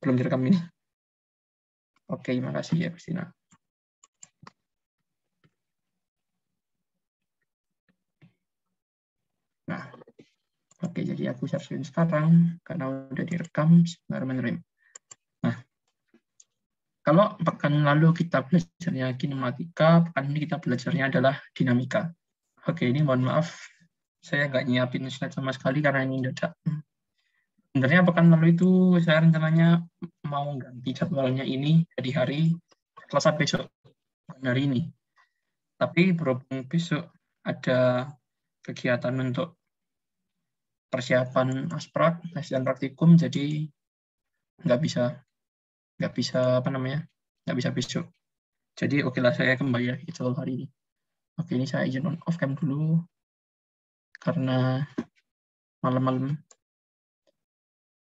belum direkam ini. Oke, makasih ya Christina. Nah, oke, jadi aku share screen sekarang karena udah direkam. Bismillahirrahmanirrahim. Nah, kalau pekan lalu kita belajarnya kinematika, pekan ini kita belajarnya adalah dinamika. Oke, ini mohon maaf, saya nggak nyiapin slide sama sekali karena ini mendadak. Sebenarnya pekan lalu itu saya rencananya mau ganti jadwalnya ini jadi hari Selasa besok, hari ini. Tapi berhubung besok ada kegiatan untuk persiapan asprak, tes dan praktikum, jadi nggak bisa nggak bisa besok. Jadi oke lah saya kembali ya jadwal hari ini. Oke, ini saya izin on off cam dulu karena malam-malam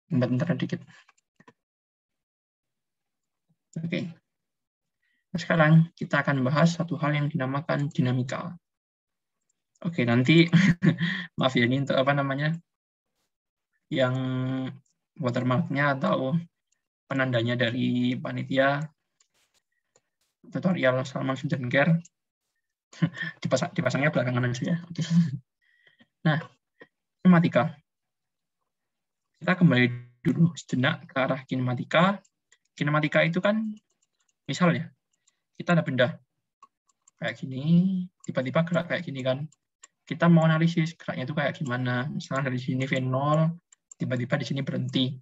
bentar dikit. Oke. Nah, sekarang kita akan bahas satu hal yang dinamakan dinamika. Oke, nanti maaf ya ini untuk yang watermarknya atau penandanya dari panitia tutorial Salman Sudenkir dipasangnya belakangan aja ya. Oke. Nah, kinematika. Kita kembali dulu sejenak ke arah kinematika. Kinematika itu kan misalnya kita ada benda kayak gini, tiba-tiba gerak kayak gini kan. Kita mau analisis geraknya itu kayak gimana. Misalnya dari sini V0, tiba-tiba di sini berhenti.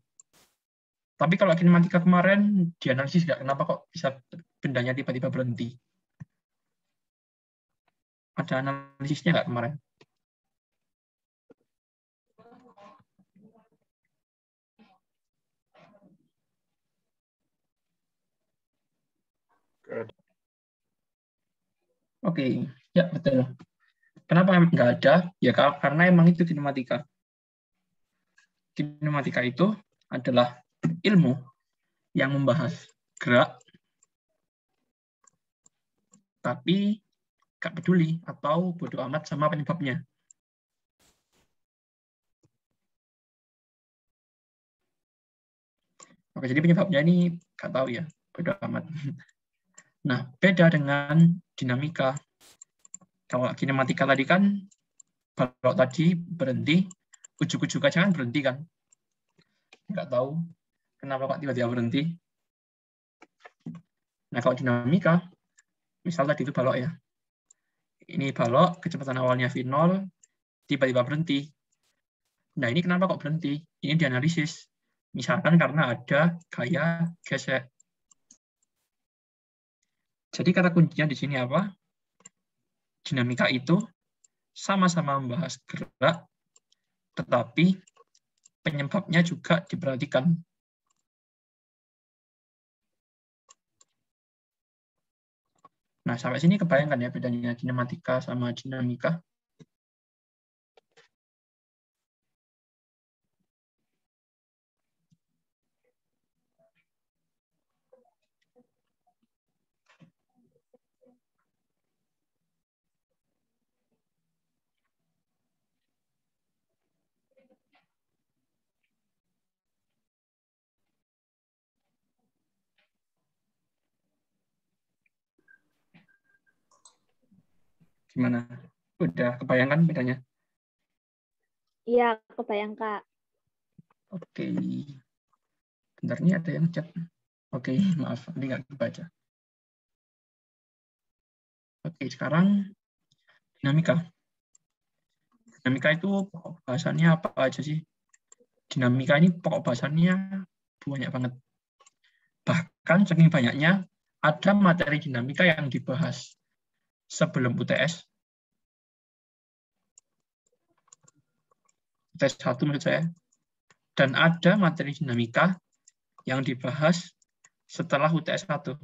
Tapi kalau kinematika kemarin dianalisis nggak, kenapa kok bisa bendanya tiba-tiba berhenti? Ada analisisnya nggak kemarin? Oke, ya betul. Kenapa nggak ada? Ya karena emang itu kinematika. Kinematika itu adalah ilmu yang membahas gerak, tapi nggak peduli atau bodoh amat sama penyebabnya. Oke, jadi penyebabnya ini nggak tahu ya, bodoh amat. Nah, beda dengan dinamika. Kalau kinematika tadi kan, kalau tadi berhenti, ujuk-ujuk aja kan berhenti kan. Nggak tahu kenapa kok tiba-tiba berhenti. Nah, kalau dinamika, misal tadi itu balok ya. Ini balok, kecepatan awalnya V0, tiba-tiba berhenti. Nah, ini kenapa kok berhenti? Ini dianalisis. Misalkan karena ada gaya gesek. Jadi kata kuncinya di sini apa? Dinamika itu sama-sama membahas gerak, tetapi penyebabnya juga diperhatikan. Nah, sampai sini kebayangkan ya bedanya kinematika sama dinamika. Gimana? Udah kebayangkan bedanya? Iya, kebayang, Kak. Oke. Bentar, ini ada yang chat. Oke, maaf, ini nggak kebaca. Oke, sekarang dinamika. Dinamika itu pokok bahasannya apa aja sih? Dinamika ini pokok bahasannya banyak banget. Bahkan saking banyaknya, ada materi dinamika yang dibahas sebelum UTS. UTS 1 maksud saya. Dan ada materi dinamika yang dibahas setelah UTS 1.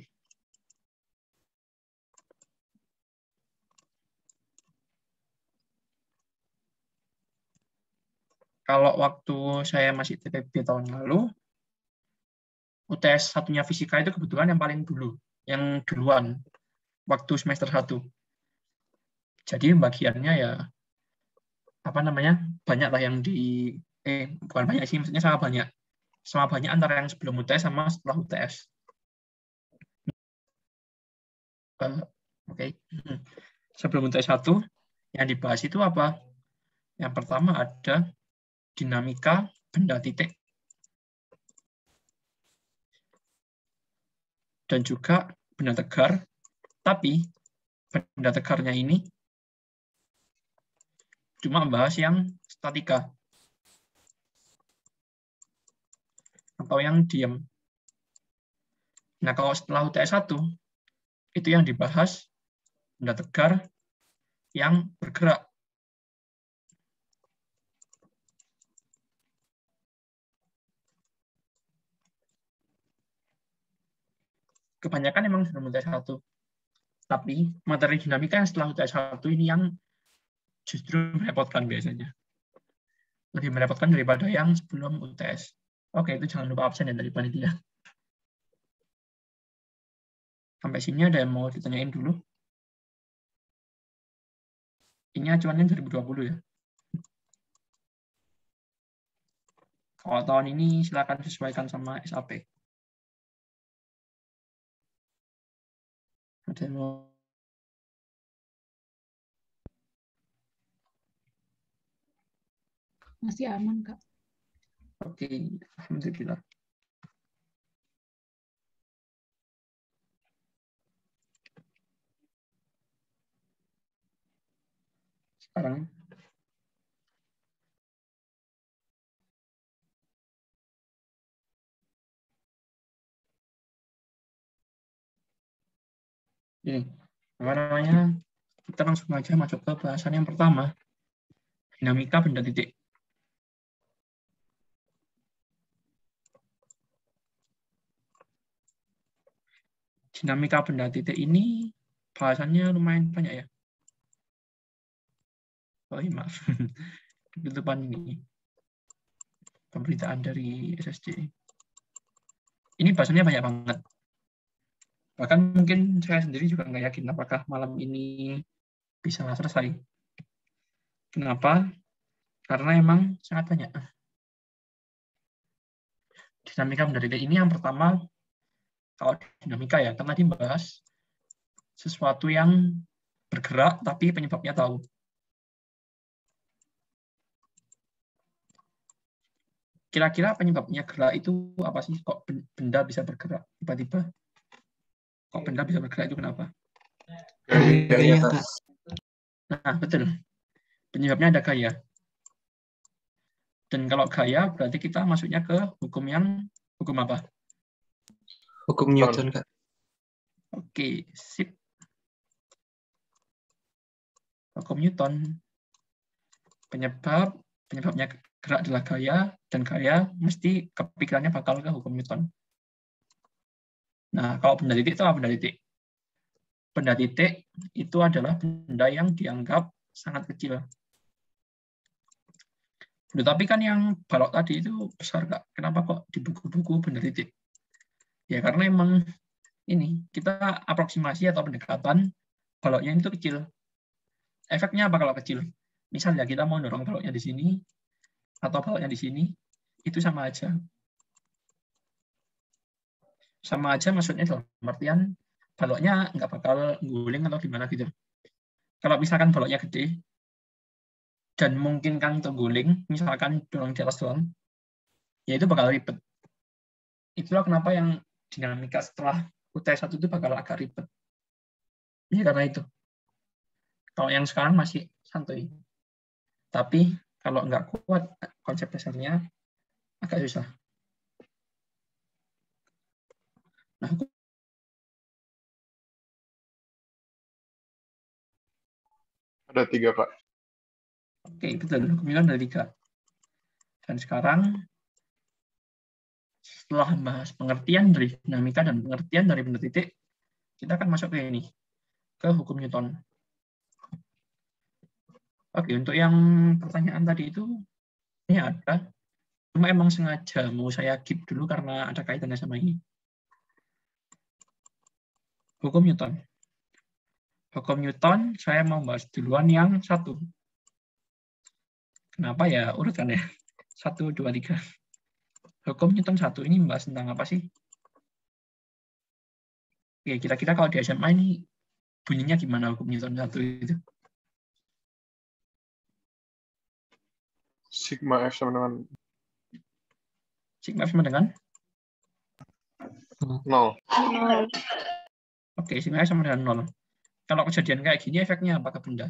Kalau waktu saya masih TPB tahun lalu, UTS satunya fisika itu kebetulan yang paling dulu, yang duluan, waktu semester 1. Jadi bagiannya ya, banyak lah yang bukan banyak sih, maksudnya sangat banyak. sama banyak antara yang sebelum UTS sama setelah UTS. Oke. Sebelum UTS 1, yang dibahas itu apa? Yang pertama ada dinamika benda titik. Dan juga benda tegar, tapi benda tegarnya ini cuma membahas yang statika atau yang diam. Nah, kalau setelah UTS 1, itu yang dibahas benda tegar yang bergerak. Kebanyakan memang sebelum UTS 1. Tapi materi dinamika yang setelah UTS 1 ini yang justru merepotkan biasanya. Lebih merepotkan daripada yang sebelum UTS. Oke, itu jangan lupa absen ya dari panitia. Sampai sini ada yang mau ditanyain dulu? Ini acuannya 2020 ya. Kalau tahun ini silakan sesuaikan sama SAP. Ada yang mau? Masih aman, Kak. Oke, alhamdulillah. Sekarang ini apa namanya? Kita langsung aja masuk ke bahasan yang pertama, dinamika benda titik. Dinamika benda titik ini bahasannya lumayan banyak ya. Oh iya, maaf. Ketutupan ini. Pemberitaan dari SSC. Ini bahasannya banyak banget. Bahkan mungkin saya sendiri juga nggak yakin apakah malam ini bisa selesai. Kenapa? Karena emang sangat banyak. Dinamika benda titik ini yang pertama, kalau dinamika ya, karena dibahas sesuatu yang bergerak tapi penyebabnya tahu. Kira-kira penyebabnya gerak itu apa sih? Kok benda bisa bergerak tiba-tiba? Kok benda bisa bergerak itu kenapa? Gaya, Kak. Nah, betul. Penyebabnya ada gaya. Dan kalau gaya berarti kita masuknya ke hukum apa? Hukum Newton, Kak. Oke, sip. Hukum Newton. Penyebabnya gerak adalah gaya, dan gaya mesti kepikirannya bakal ke hukum Newton. Nah, kalau benda titik itu apa benda titik? Benda titik itu adalah benda yang dianggap sangat kecil. Tapi kan yang balok tadi itu besar, Kak. Kenapa kok di buku-buku benda titik? Ya karena emang ini kita aproksimasi atau pendekatan baloknya itu kecil. Efeknya apa kalau kecil? Misalnya kita mau dorong baloknya di sini atau baloknya di sini, itu sama aja. Sama aja maksudnya dalam artian baloknya nggak bakal guling atau gimana gitu. Kalau misalkan baloknya gede dan memungkinkan untuk guling, misalkan dorong di atas doang, ya itu bakal ribet. Itulah kenapa yang dinamika setelah UTS 1 itu bakal agak ribet. Ini karena itu. Kalau yang sekarang masih santuy. Tapi kalau nggak kuat konsep dasarnya agak susah. Nah, ada 3, Pak. oke, betul. Hukum ada 3. Dan sekarang setelah membahas pengertian dari dinamika dan pengertian dari benda titik, kita akan masuk ke ini, ke hukum Newton. Oke, untuk yang pertanyaan tadi itu, ini ada. Cuma emang sengaja mau saya keep dulu karena ada kaitannya sama ini. Hukum Newton. Hukum Newton, saya mau bahas duluan yang 1. Kenapa ya urutannya? 1, 2, 3. hukum Newton 1 ini membahas tentang apa sih? Oke, kira-kira kalau di SMA ini bunyinya gimana hukum Newton 1 itu? Sigma F sama dengan Sigma F sama dengan? 0. Oke, sigma F sama dengan 0. Kalau kejadian kayak gini, efeknya apa ke benda?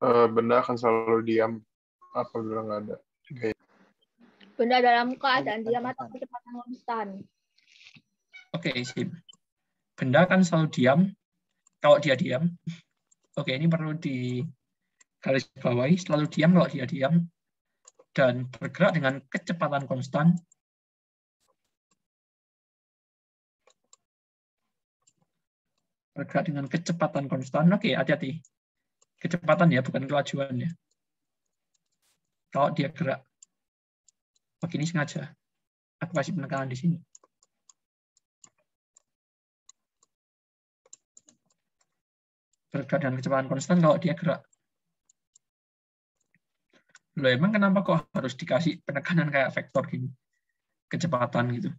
Benda akan selalu diam apabila nggak ada. Benda dalam keadaan diam atau kecepatan konstan. Oke, sip. Benda akan selalu diam kalau dia diam. Oke, ini perlu digarisbawahi, selalu diam kalau dia diam, dan bergerak dengan kecepatan konstan. Bergerak dengan kecepatan konstan. Oke, hati-hati. Kecepatan ya, bukan kelajuan ya. Kalau dia gerak. Oke, ini sengaja. Aku kasih penekanan di sini. Bergerak dengan kecepatan konstan kalau dia gerak. Loh, emang kenapa kok harus dikasih penekanan kayak vektor gini? Kecepatan gitu.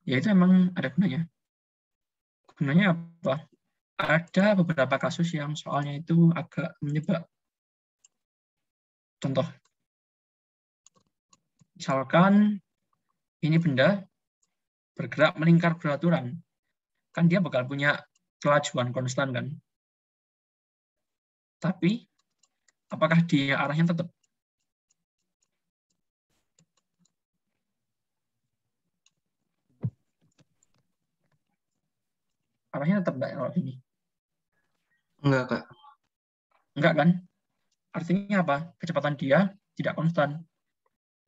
Ya itu emang ada gunanya. Gunanya apa? Ada beberapa kasus yang soalnya itu agak menyebab. Contoh. Misalkan ini benda bergerak melingkar beraturan. Kan dia bakal punya kelajuan konstan kan? Tapi apakah dia arahnya tetap? Arahnya tetap nggak kalau ini? Enggak, Kak. Enggak kan? Artinya apa? Kecepatan dia tidak konstan.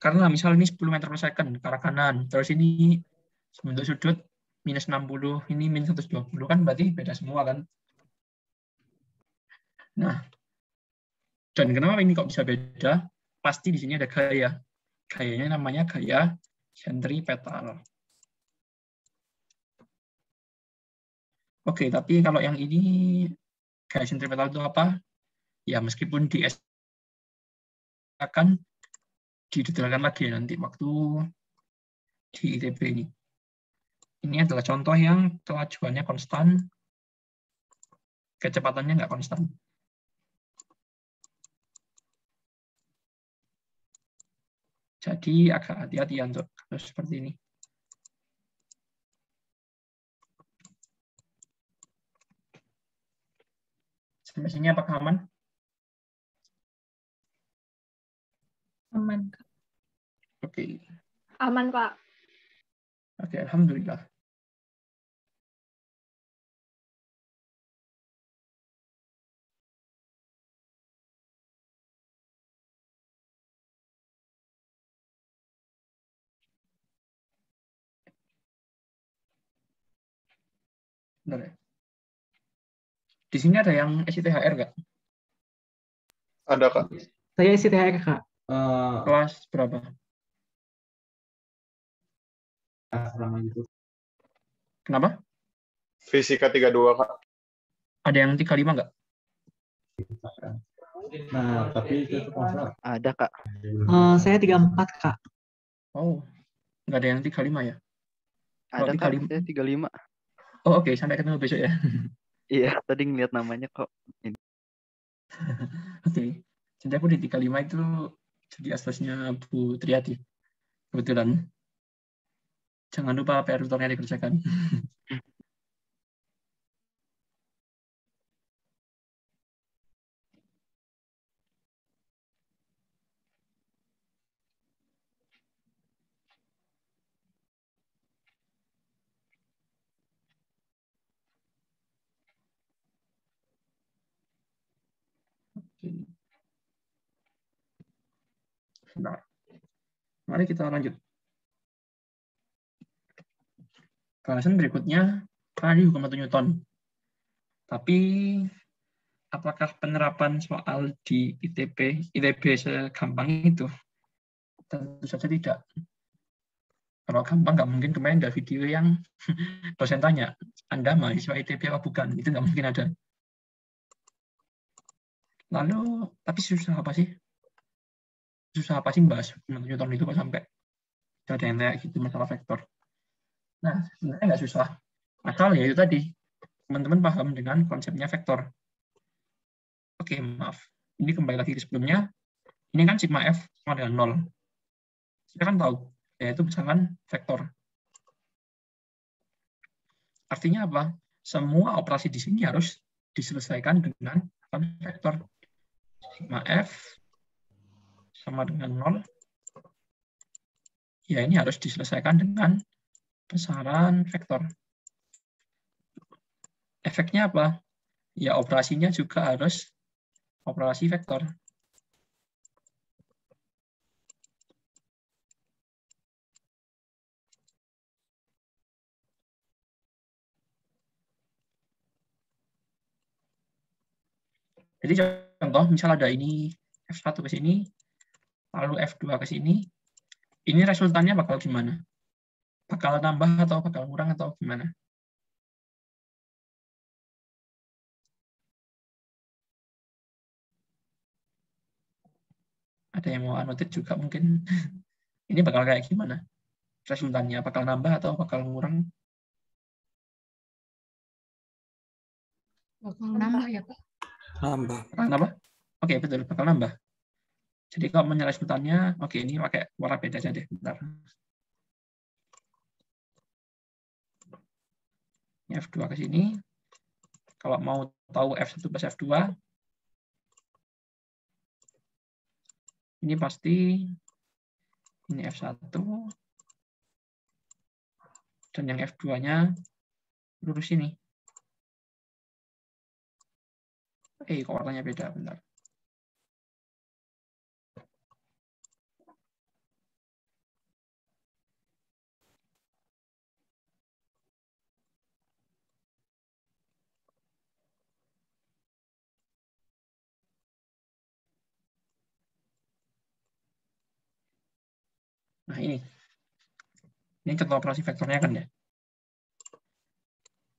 Karena misal ini 10 meter per second ke arah kanan, terus ini bentuk sudut minus 60, ini minus 120, kan berarti beda semua kan? Nah, dan kenapa ini kok bisa beda? Pasti di sini ada gaya. Gayanya namanya gaya sentripetal. Oke, tapi kalau yang ini gaya sentripetal itu apa? Ya meskipun di S akan didetailkan lagi nanti waktu di ITB ini. Ini adalah contoh yang kelajuannya konstan, kecepatannya nggak konstan. Jadi agak hati-hati untuk kasus seperti ini. Sampai sini apakah aman? Aman, Kak. Oke. Aman, Pak. Oke, alhamdulillah. Bentar ya. Di sini ada yang SITHR nggak? Ada, Kak. Saya SITHR, Kak. Kelas berapa? Kenapa? Fisika 32, Kak. Ada yang 35 nggak? Nah, tapi itu masalah. Ada, Kak. Saya 34, Kak. Oh, nggak ada yang 35 ya? Kalau Ada, Kak. 35. Saya 35. Oh, oke. Sampai ketemu besok ya. Iya, tadi ngeliat namanya kok. Oke. Jadi aku di 35 itu jadi asesnya Bu Triati. Kebetulan. Jangan lupa PR tutornya dikerjakan. Nah, mari kita lanjut. Bahasan berikutnya tadi hukum 1 Newton. Tapi apakah penerapan soal di ITB segampang itu? Tentu saja tidak. Kalau gampang nggak mungkin kemarin ada video yang dosen tanya, Anda mahasiswa ITB apa bukan? Itu nggak mungkin ada. Lalu, tapi susah apa sih? susah apa sih bahas Newton itu kok sampai ada yang kayak gitu masalah vektor. Nah, sebenarnya nggak susah. Asal ya itu tadi, teman-teman paham dengan konsepnya vektor. Oke, maaf. Ini kembali lagi ke sebelumnya. Ini kan sigma F sama dengan 0. Kita kan tahu, yaitu misalkan vektor. Artinya apa? Semua operasi di sini harus diselesaikan dengan vektor. Sigma F sama dengan 0. Ya, ini harus diselesaikan dengan besaran vektor. Efeknya apa? Ya, operasinya juga harus operasi vektor. Jadi contoh, misal ada ini F1 ke sini, lalu F2 ke sini, ini resultannya bakal gimana? Bakal nambah atau bakal kurang atau gimana? Ada yang mau anotit juga mungkin. Ini bakal kayak gimana? Resultannya bakal nambah atau bakal kurang? Bakal nambah ya, Pak. Nambah. Bakal nambah? Oke, betul, bakal nambah. Jadi kalau mau resultannya, oke, ini pakai warna beda aja deh. Bentar. Ini F2 ke sini. Kalau mau tahu F1 plus F2, ini pasti ini F1, dan yang F2-nya lurus ini. Kok warnanya beda, bentar. Nah, ini contoh operasi vektornya kan ya.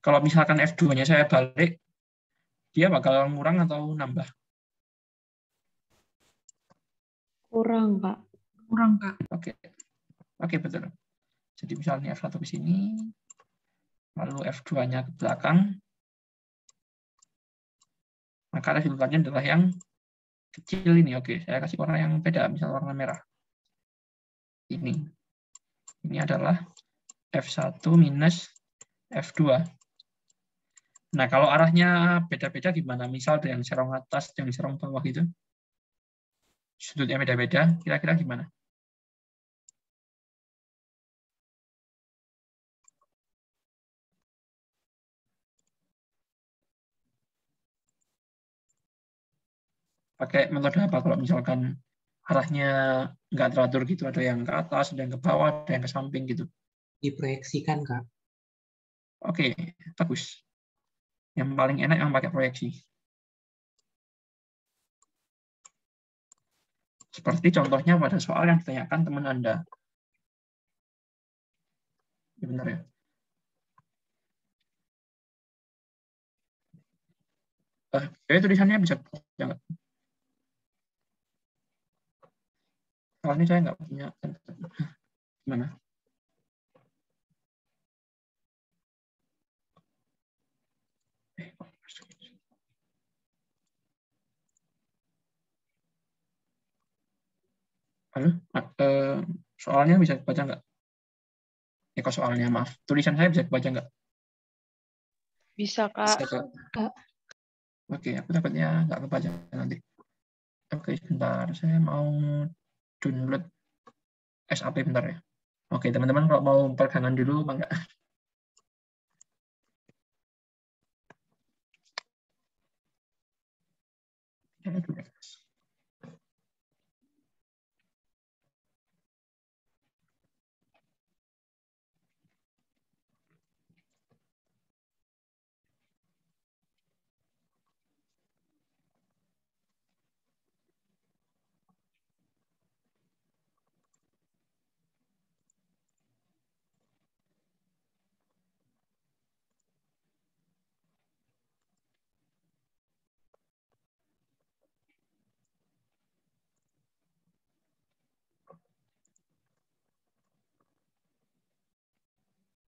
Kalau misalkan F2-nya saya balik, dia bakal ngurang atau nambah? Kurang, Pak. Kurang, Kak. Oke, betul. Jadi misalnya F1 ke sini, lalu F2-nya ke belakang, maka resultannya adalah yang kecil ini. Oke, saya kasih warna yang beda, misal warna merah. Ini adalah F1 minus F2. Nah, kalau arahnya beda-beda gimana? Misal yang serong atas, yang serong bawah gitu. Sudutnya beda-beda, kira-kira gimana? Pakai metode apa kalau misalkan arahnya nggak teratur gitu, ada yang ke atas, ada yang ke bawah, ada yang ke samping gitu. Diproyeksikan, Kak. Oke, bagus. Yang paling enak yang pakai proyeksi. Seperti contohnya pada soal yang ditanyakan teman Anda. Ya, benar ya. Tulisannya bisa jangan. Soalnya saya nggak punya. Gimana? Halo? Soalnya bisa dibaca nggak? Kok soalnya, maaf. Tulisan saya bisa dibaca nggak? Bisa, Kak. Bisa, Kak. Oke, aku takutnya nggak kebaca nanti. Oke, sebentar. Saya mau download SAP bentar ya. Oke, teman-teman kalau mau pegangan dulu, enggak?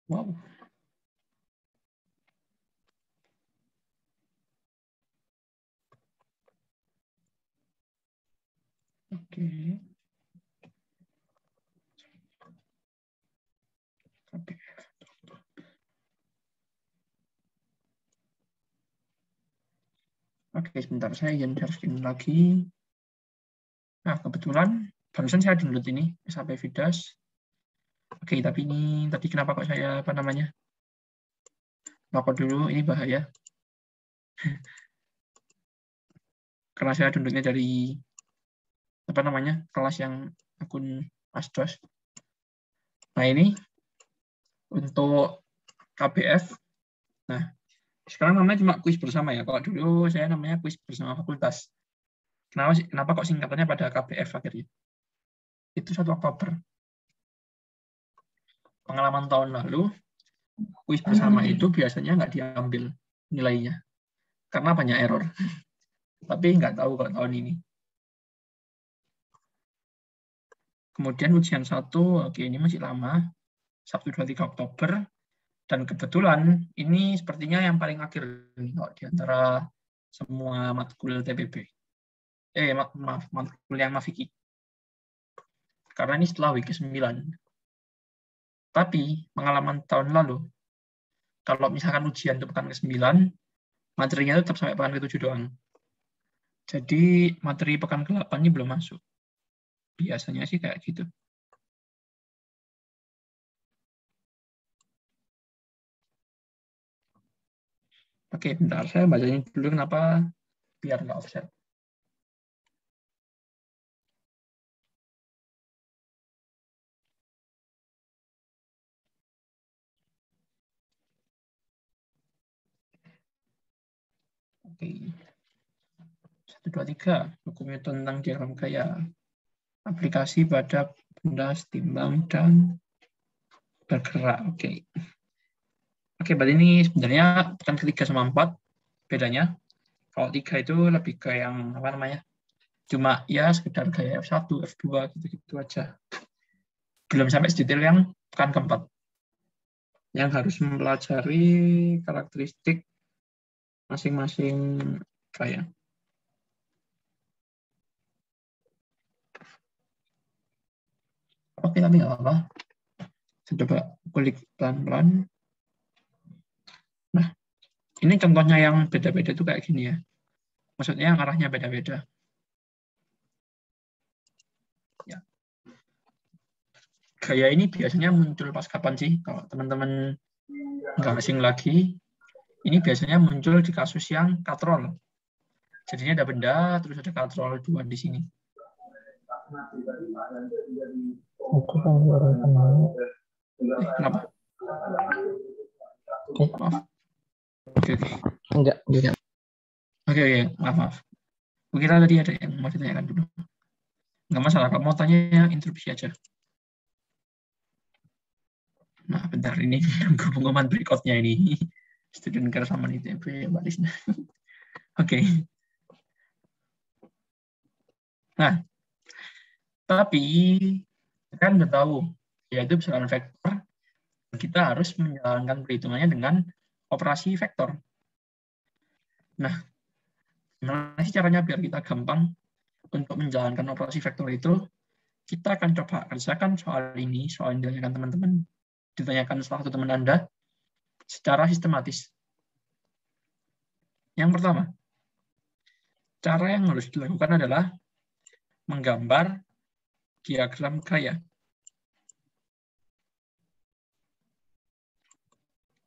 Wow. Oke. Oke, sebentar saya ingin share screen lagi. Nah, kebetulan barusan saya download ini SAP Vidas. Oke, tapi ini tadi kenapa kok saya login dulu, ini bahaya. Karena saya downloadnya dari kelas yang akun Asdos. Nah, ini untuk KBF. Nah, sekarang namanya cuma kuis bersama ya. Kalau dulu saya namanya kuis bersama fakultas. Kenapa kok singkatannya pada KBF akhirnya? Itu 1 Oktober. Pengalaman tahun lalu, kuis bersama itu biasanya nggak diambil nilainya. Karena banyak error. Tapi nggak tahu kalau tahun ini. Kemudian ujian 1, oke ini masih lama. Sabtu 23 Oktober. Dan kebetulan ini sepertinya yang paling akhir di antara semua matkul TPB. Maaf, matkul yang Mafiki. Karena ini setelah week ke-9. Tapi pengalaman tahun lalu, kalau misalkan ujian itu pekan ke-9, materinya itu tetap sampai pekan ke-7 doang. Jadi materi pekan ke-8 ini belum masuk. Biasanya sih kayak gitu. Oke, bentar. Saya bacain dulu kenapa biar nggak offset. Oke. 1, 2, 3. Dokumen tentang diagram gaya. Aplikasi pada benda setimbang dan bergerak. Oke. Oke, berarti ini sebenarnya pekan ke-3 sama 4 bedanya. Kalau 3 itu lebih ke yang cuma ya sekedar gaya F1, F2 gitu-gitu aja. Belum sampai sedetail yang pekan ke-4. Yang harus mempelajari karakteristik masing-masing gaya. Oke, tapi nggak apa-apa. Saya coba klik pelan-pelan. Nah, ini contohnya yang beda-beda itu kayak gini ya. Maksudnya yang arahnya beda-beda. Ya. Gaya ini biasanya muncul pas kapan sih? Kalau teman-teman nggak asing lagi, ini biasanya muncul di kasus yang katrol. Jadinya ada benda, terus ada katrol 2 di sini. Kenapa? Maaf. Oke. Enggak. Oke, maaf. Kira tadi ada yang mau ditanyakan dulu. Nggak masalah, kalau mau tanya interupsi aja. Nah, bentar, ini nunggu pengumuman berikutnya ini. Student care sama ITB, Mbak Lisna. Oke. Nah, tapi kan udah tahu, yaitu besaran vektor, kita harus menjalankan perhitungannya dengan operasi vektor. Nah, gimana sih caranya biar kita gampang untuk menjalankan operasi vektor itu? Kita akan coba kerjakan soal ini, soal yang ditanyakan teman-teman, ditanyakan salah satu teman Anda, secara sistematis. Yang pertama, cara yang harus dilakukan adalah menggambar diagram gaya.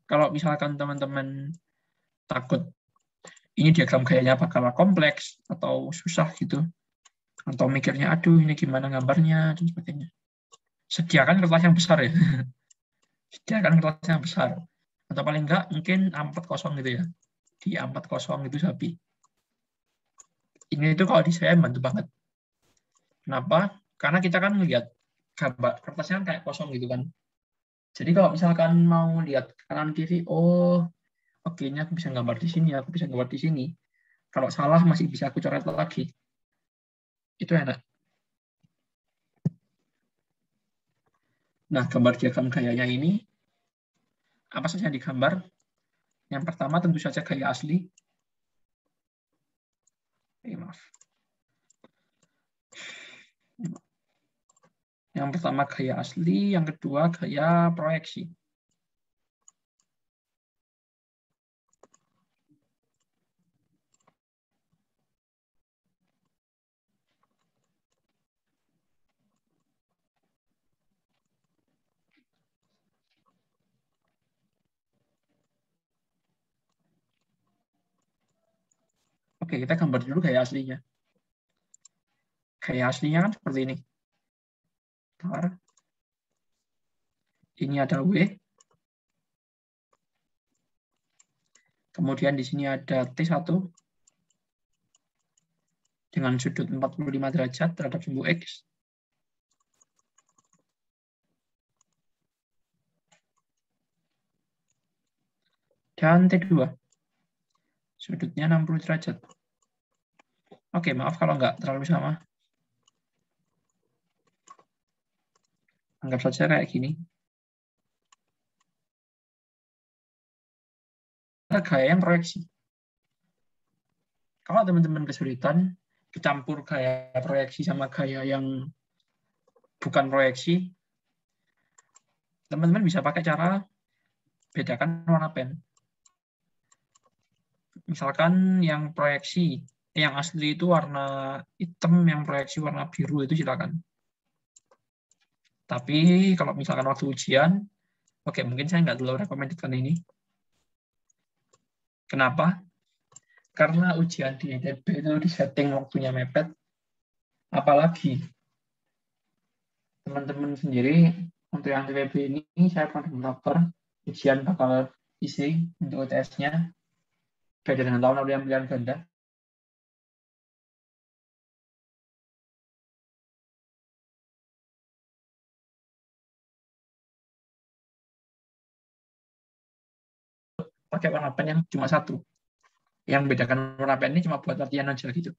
Kalau misalkan teman-teman takut ini diagram gayanya bakal kompleks atau susah gitu, atau mikirnya aduh ini gimana gambarnya dan sebagainya, sediakan kertas yang besar ya. Sediakan kertas yang besar, atau paling enggak mungkin A4 kosong gitu ya, di A4 kosong itu sapi. Ini itu kalau di saya bantu banget. Kenapa? Karena kita kan ngelihat gambar kertasnya kan kayak kosong gitu kan. Jadi kalau misalkan mau lihat kanan kiri, oh oke ini aku bisa gambar di sini, aku bisa gambar di sini. Kalau salah masih bisa aku coret lagi. Itu enak. Nah, gambar diagram gayanya ini Apa saja yang digambar? Yang pertama tentu saja gaya asli. Maaf. Yang pertama gaya asli, yang kedua gaya proyeksi. Oke, kita gambar dulu gaya aslinya. Gaya aslinya kan seperti ini. Bentar. Ini ada W. Kemudian di sini ada T1 dengan sudut 45 derajat terhadap sumbu X. Dan T2. Sudutnya 60 derajat. Oke, maaf kalau nggak terlalu sama. Anggap saja kayak gini. Gaya yang proyeksi. Kalau teman-teman kesulitan, kecampur gaya proyeksi sama gaya yang bukan proyeksi, teman-teman bisa pakai cara bedakan warna pen. Misalkan yang proyeksi, yang asli itu warna hitam, yang proyeksi warna biru, itu silakan. Tapi kalau misalkan waktu ujian, oke, mungkin saya nggak terlalu rekomendasikan ini. Kenapa? Karena ujian di ITB itu disetting waktunya mepet. Apalagi teman-teman sendiri, untuk yang ITB ini, saya pernah mendaftar ujian bakal isi untuk UTS-nya. Beda dengan tahun lalu yang pilihan ganda. Pakai warna pen yang cuma satu. Yang membedakan warna pen ini cuma buat latihan aja gitu.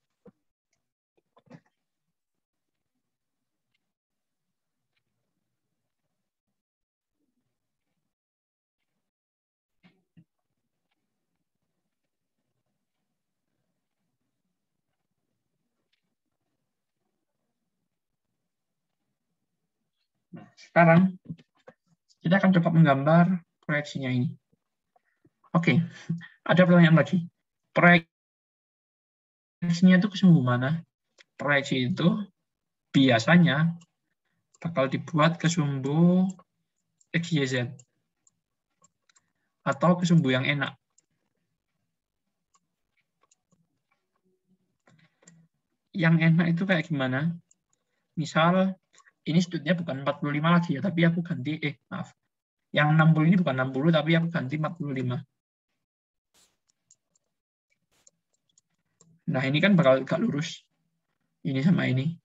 Nah, sekarang kita akan coba menggambar proyeksinya ini. Oke, ada pertanyaan lagi. Proyeksinya itu ke sumbu mana? Proyeksi itu biasanya bakal dibuat ke sumbu X, Y, Z. Atau ke sumbu yang enak. Yang enak itu kayak gimana? Misal, ini sudutnya bukan 45 lagi ya, tapi aku ganti, maaf. Yang 60 ini bukan 60, tapi aku ganti 45. Nah, ini kan bakal agak lurus. Ini sama ini.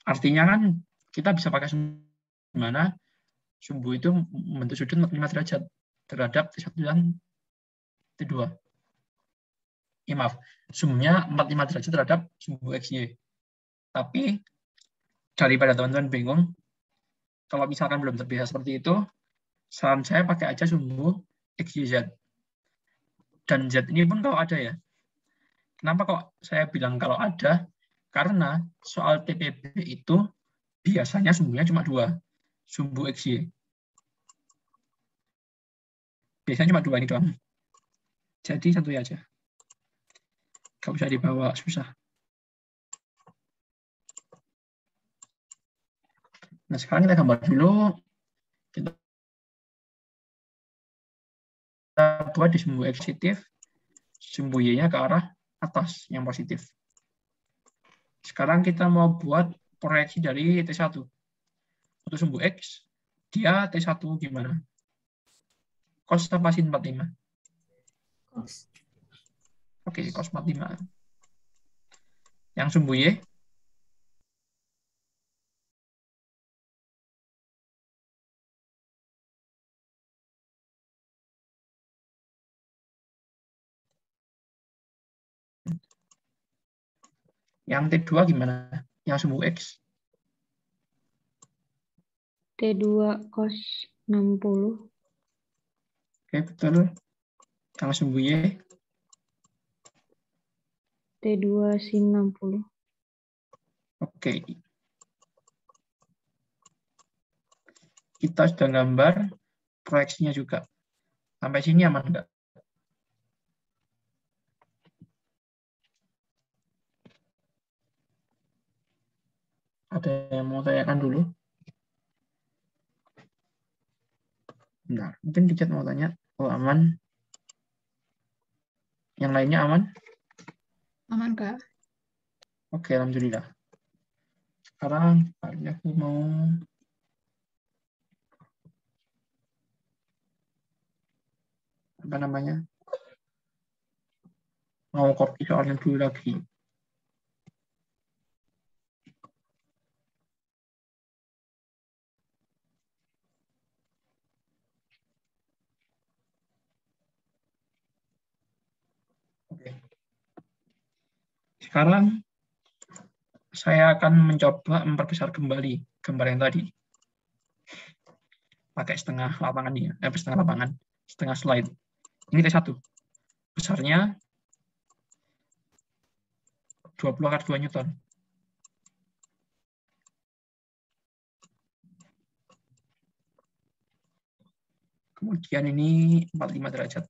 Artinya kan kita bisa pakai sumbu mana sumbu itu membentuk sudut 45 derajat terhadap T1 dan T2. Ya, maaf, sumbunya 45 derajat terhadap sumbu XY. Tapi daripada teman-teman bingung, kalau misalkan belum terbiasa seperti itu, saran saya pakai aja sumbu XYZ. Dan Z ini pun kalau ada ya. Kenapa kok saya bilang kalau ada? Karena soal TPB itu biasanya sumbunya cuma 2. Sumbu XY. Biasanya cuma 2 ini doang. Jadi satu aja. Gak usah dibawa, susah. Nah, sekarang kita gambar dulu. Kita buat di sumbu X positif, sumbu Y-nya ke arah atas yang positif. Sekarang kita mau buat proyeksi dari T1. Untuk sumbu X, dia T1 gimana? Cos apa sin 45? Cos. Oke, cos 45. Yang sumbu Y? Yang T2 gimana? Yang sumbu X? T2 cos 60. Oke, betul. Langsung Bu Y. T2 sin 60. Oke. Kita sudah gambar proyeksinya juga. Sampai sini aman enggak? Ada yang mau tanyakan dulu? Bentar, mungkin di chat mau tanya. Oh, aman. Yang lainnya aman? Aman, Kak. Oke, alhamdulillah. Sekarang aku mau apa namanya? Mau copy soalnya dulu lagi. Oke. Sekarang saya akan mencoba memperbesar kembali gambar yang tadi. Pakai setengah lapangan ya, setengah lapangan, setengah slide. Ini T1. Besarnya 20/2 Newton. Kemudian ini 45 derajat.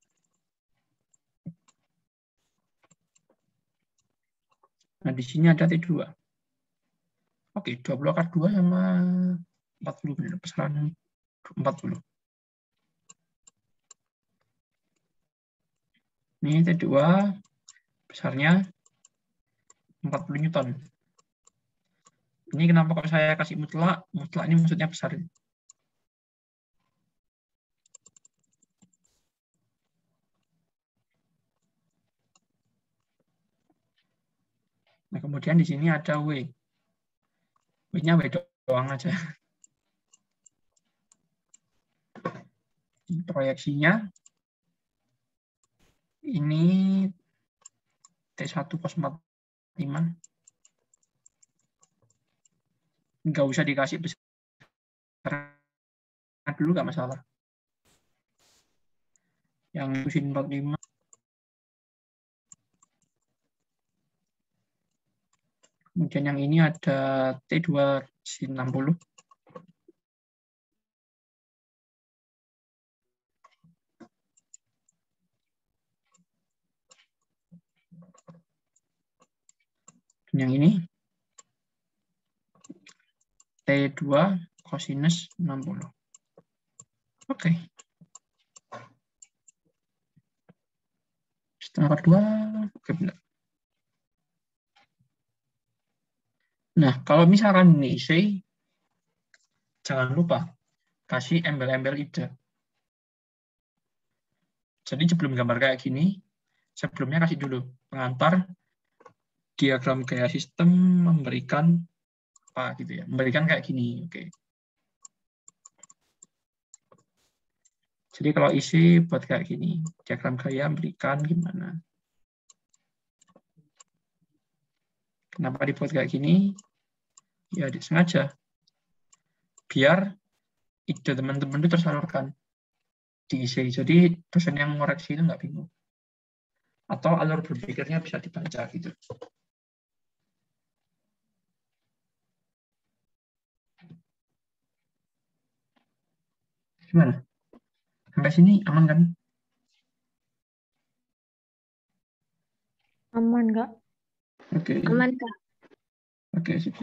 Nah, di sini ada T2. Oke, 20/2 sama 40 benar, besaran 40. Ini T2 besarnya 40 Newton. Ini kenapa kalau saya kasih mutlak? Mutlak ini maksudnya besar. Nah, kemudian di sini ada W. W-nya W doang aja. Proyeksinya ini T1 cos 45. Nggak usah dikasih besar dulu, nggak masalah. Yang sin 45. Kemudian yang ini ada T2 sin 60. Dan yang ini T2 cosinus 60. Oke. Setengah kedua, oke benar. Nah, kalau misalkan ini isi, jangan lupa kasih embel-embel ide. Jadi sebelum gambar kayak gini, sebelumnya kasih dulu pengantar diagram gaya sistem memberikan apa gitu ya, memberikan kayak gini, oke. Jadi kalau isi buat kayak gini, diagram gaya memberikan gimana. Kenapa dibuat kayak gini? Ya disengaja. Biar ide teman-teman itu tersalurkan di isi. Jadi dosen yang mengoreksi itu nggak bingung. Atau alur berpikirnya bisa dibaca gitu. Gimana? Sampai sini aman kan? Aman, Kak. Oke. Aman, Kak. Oke, sip.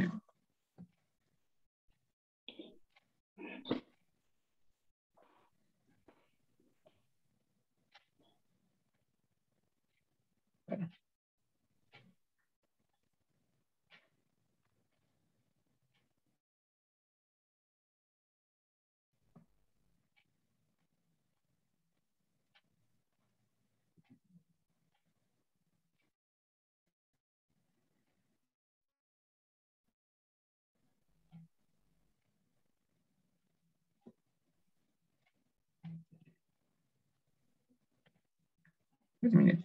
Menit.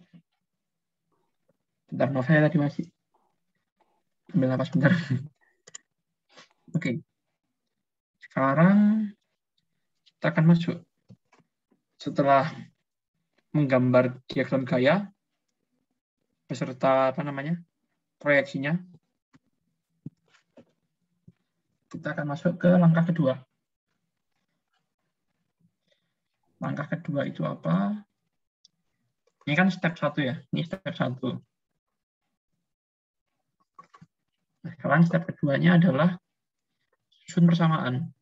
Bentar, saya tadi masih ambil napas bentar. Oke. Sekarang kita akan masuk setelah menggambar diagram gaya beserta proyeksinya, kita akan masuk ke langkah kedua. Langkah kedua itu apa? Ini kan step 1 ya. Ini step 1. Nah, sekarang step keduanya adalah susun persamaan.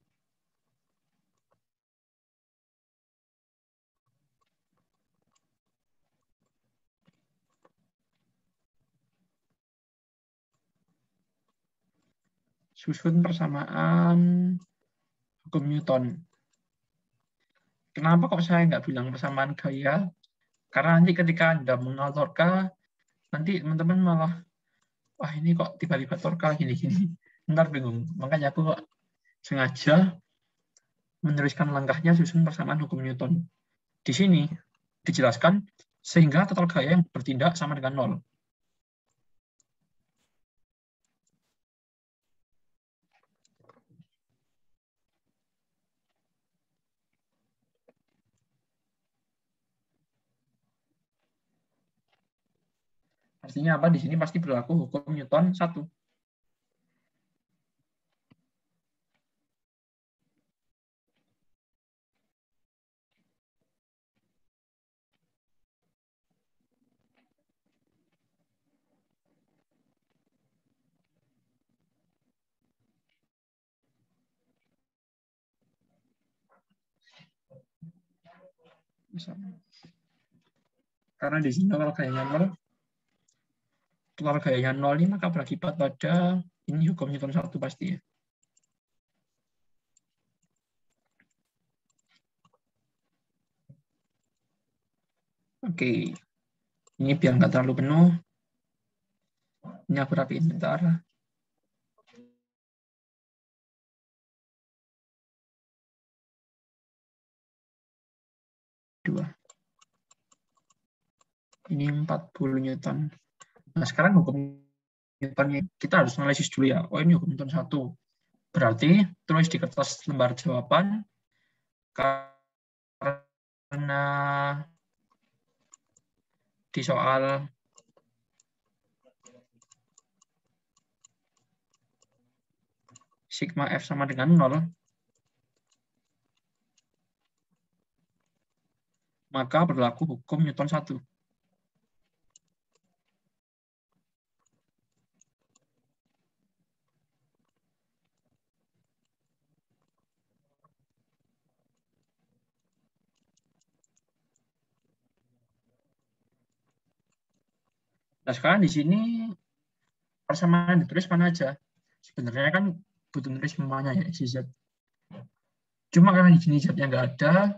Susun persamaan hukum Newton. Kenapa kok saya nggak bilang persamaan gaya? Karena nanti ketika Anda mengenal torka, nanti teman-teman malah, wah ini kok tiba-tiba torka gini-gini. Ntar bingung. Makanya aku kok sengaja menuliskan langkahnya susun persamaan hukum Newton. Di sini dijelaskan sehingga total gaya yang bertindak sama dengan 0. Artinya apa? Di sini pasti berlaku hukum Newton 1. Karena di sini total gayanya 0 ini maka berakibat pada ini hukum Newton 1 pasti ya. Oke, ini biar nggak terlalu penuh. Ini aku rapiin bentar. Ini 40 Newton. Nah, sekarang hukum Newtonnya kita harus analisis dulu ya. Oh, ini hukum Newton 1. Berarti tulis di kertas lembar jawaban karena di soal sigma F sama dengan 0, maka berlaku hukum Newton 1. Nah, sekarang di sini persamaan ditulis mana aja? Sebenarnya kan butuh tulis semuanya ya, X, Z. Cuma karena di sini Z-nya nggak ada,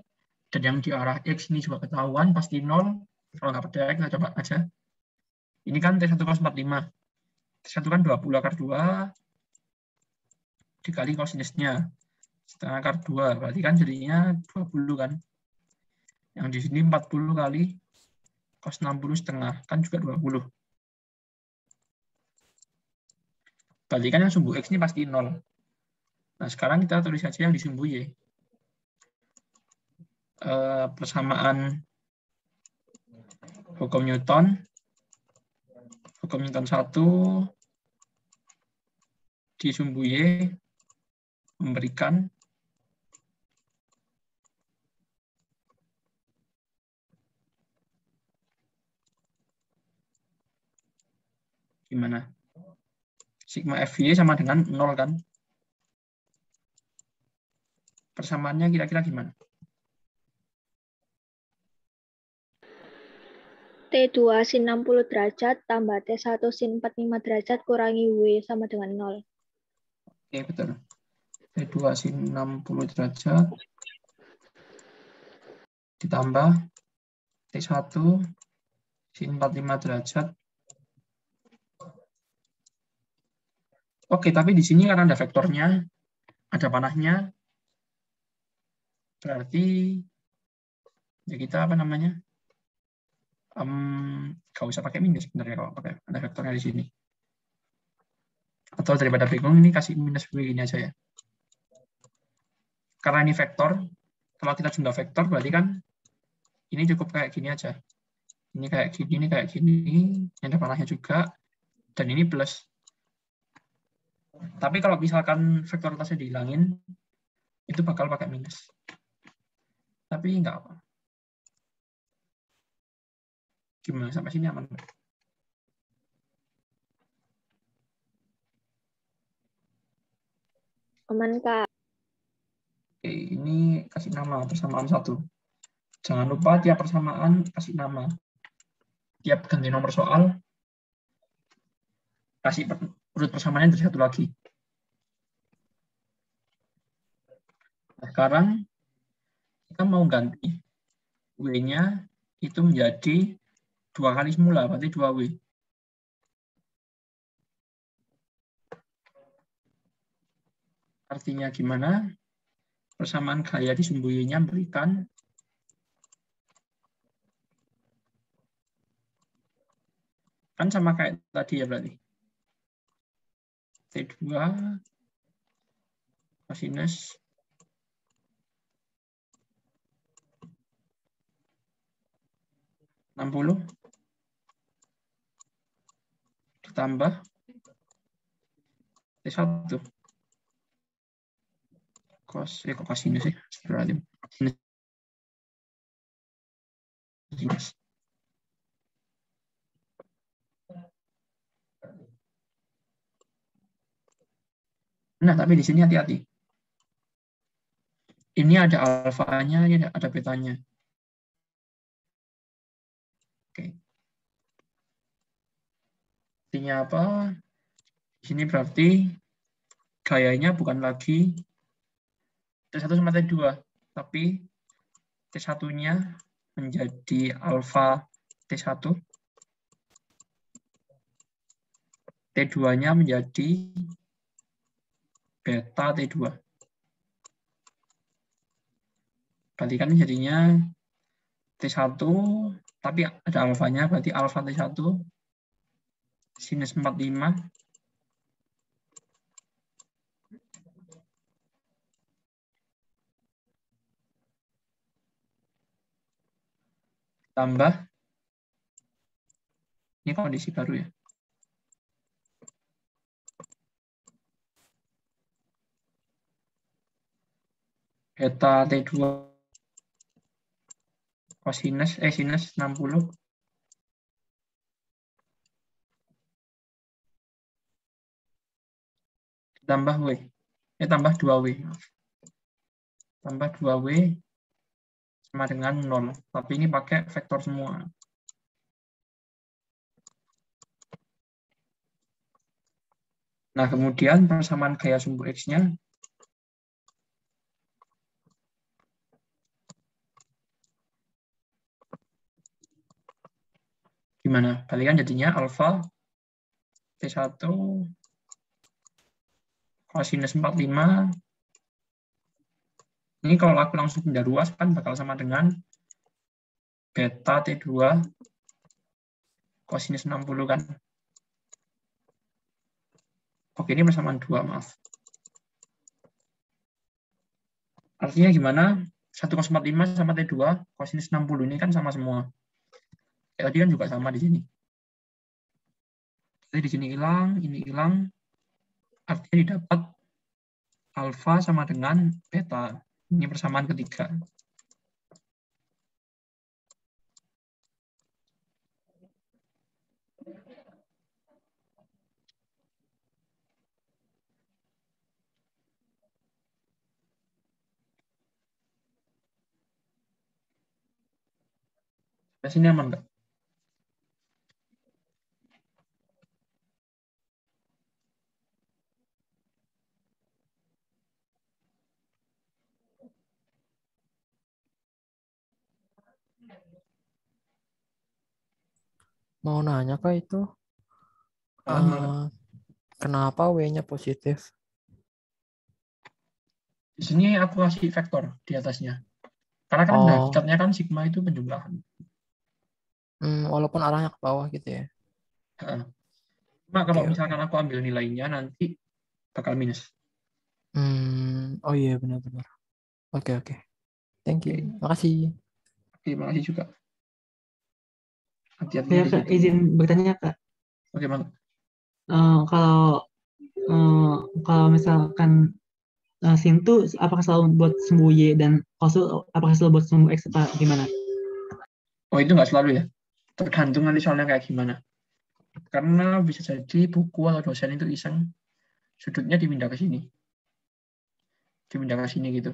dan yang di arah X ini juga ketahuan, pasti 0. Kalau nggak percaya, kita coba aja. Ini kan T1 cos 45. T1 kan 20 akar 2 dikali kosinusnya. Setengah akar 2, berarti kan jadinya 20 kan. Yang di sini 40 kali cos 60 setengah, kan juga 20. Berarti kan yang sumbu X ini pasti 0. Nah, sekarang kita tulis saja yang di sumbu Y. Persamaan hukum Newton 1 di sumbu Y memberikan gimana? Sigma FY sama dengan 0 kan? Persamaannya kira-kira gimana? T2 sin 60 derajat tambah T1 sin 45 derajat kurangi W sama dengan 0. Oke, betul. T2 sin 60 derajat ditambah T1 sin 45 derajat. Oke, tapi di sini karena ada vektornya, ada panahnya, berarti ya kita apa namanya? Nggak usah pakai minus sebenarnya kalau pakai ada vektornya di sini. Atau daripada bingung ini kasih minus begini aja ya. Karena ini vektor, kalau kita jumlah vektor berarti kan Ini cukup kayak gini aja. Ini kayak gini, ini kayak gini. Ini ada panahnya juga. Dan ini plus. Tapi kalau misalkan vektor atasnya dihilangin, itu bakal pakai minus. Tapi nggak apa. Gimana sampai sini aman? Aman, Kak. Oke, ini kasih nama persamaan 1. Jangan lupa tiap persamaan kasih nama. Tiap ganti nomor soal, kasih urut persamaannya dari 1 lagi. Nah, sekarang kita mau ganti W-nya itu menjadi 2 kali semula, berarti 2W. Artinya gimana? Persamaan gaya di sumbu Y-nya berikan kan sama kayak tadi ya berarti. T2 kosinus 60 ditambah T1 kok kosinus sih? Berarti sinus. Nah, tapi di sini hati-hati. Ini ada alfanya, ini ada betanya. Oke. Artinya apa? Di sini berarti gayanya bukan lagi T1 sama T2, tapi T1-nya menjadi alfa T1, T2-nya menjadi beta T2. Berarti kan jadinya T1, tapi ada alfanya, berarti alfa T1 sinus 45 tambah, ini kondisi baru ya. Beta T2 kosinus sinus 60 tambah W. Tambah 2W. Tambah 2W sama dengan 0. Tapi ini pakai vektor semua. Nah, kemudian persamaan gaya sumbu X-nya gimana? Balikan jadinya alfa T1 kosinus 45. Ini kalau aku langsung pindah ruas kan bakal sama dengan beta T2 kosinus 60 kan. Oke, ini persamaan 2, maaf. Artinya gimana? 1,45 sama T2 kosinus 60 ini kan sama semua. Kayak tadi kan juga sama di sini. Jadi di sini hilang, ini hilang. Artinya didapat alfa sama dengan beta. Ini persamaan ketiga. Di sini aman nggak? Mau nanya Kak itu, kenapa W-nya positif? Di sini aku kasih vektor di atasnya. Karena kan hakikatnya kan sigma itu penjumlahan. Walaupun arahnya ke bawah gitu ya. Cuma kalau misalkan aku ambil nilainya nanti bakal minus. Oh iya benar-benar. Oke. Thank you. Makasih. Terima kasih juga. Hati-hati Saya di Kak, situ. izin bertanya Kak. Oke, Bang. Kalau misalkan sin tuh apakah selalu buat sumbu Y dan kosul apakah selalu buat sumbu X apa gimana? Oh, itu nggak selalu ya. Tergantung nanti soalnya kayak gimana. Karena bisa jadi buku atau dosen itu iseng sudutnya dipindah ke sini. Dipindah ke sini gitu.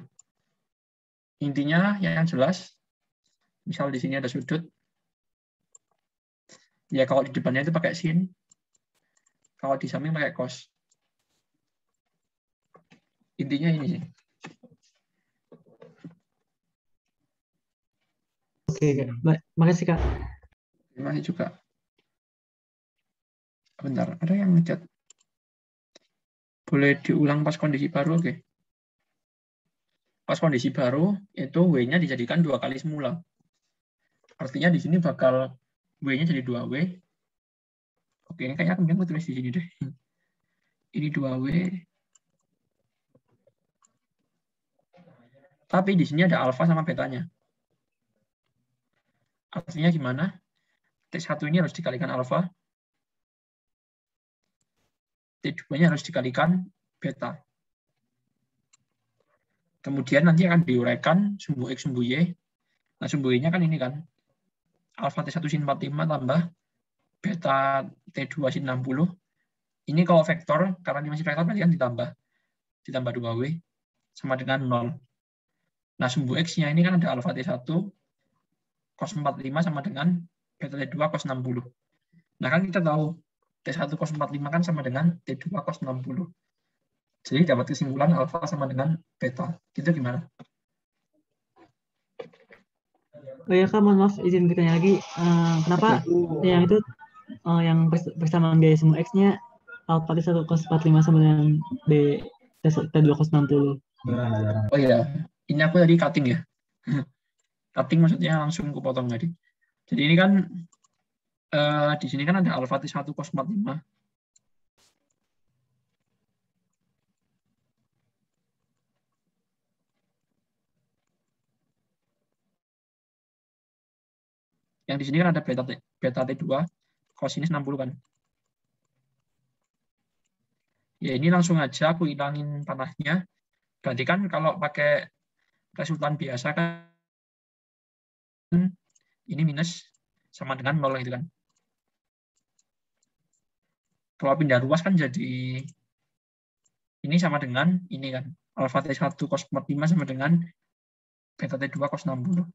Intinya yang jelas, misal di sini ada sudut. Ya kalau di depannya itu pakai sin. Kalau di samping pakai cos. Intinya ini sih. Oke, Kak. Makasih Kak. Terima kasih juga. Bentar, ada yang ngechat. Boleh diulang pas kondisi baru, oke. Pas kondisi baru, itu W-nya dijadikan 2 kali semula. Artinya di sini bakal W-nya jadi 2W. Oke, ini kayaknya aku tulis di sini deh. Ini 2W. Tapi di sini ada alfa sama betanya. Artinya gimana? T1 ini harus dikalikan alfa. T2-nya harus dikalikan beta. Kemudian nanti akan diuraikan sumbu X, sumbu Y. Nah, sumbu Y-nya kan ini kan. Alfa T1 sin 45 tambah beta T2 sin 60. Ini kalau vektor, karena ini masih vektor, berarti kan ditambah 2W sama dengan 0. Nah, sumbu X-nya ini kan ada alfa T1 cos 45 sama dengan beta T2 cos 60. Nah, kan kita tahu T1 cos 45 kan sama dengan T2 cos 60. Jadi dapat kesimpulan alfa sama dengan beta. Itu gimana? Oh ya Kak, mohon maaf izin bertanya lagi. Kenapa yang itu yang persamaan biaya sumbu X-nya alfa T1 cos 45 sama dengan B T2 cos 60? Oh iya, ini aku tadi cutting ya. Cutting maksudnya langsung kupotong tadi. Jadi ini kan di sini kan ada alfa T1 cos 45. Yang di sini kan ada beta T2 cosinus 60 kan. Ya ini langsung aja aku hilangin panahnya. Berarti kan kalau pakai resultan biasa kan ini minus sama dengan 0 gitu kan. Kalau pindah ruas kan jadi ini sama dengan ini kan. Alfa T1 cos 45 sama dengan beta T2 cos 60.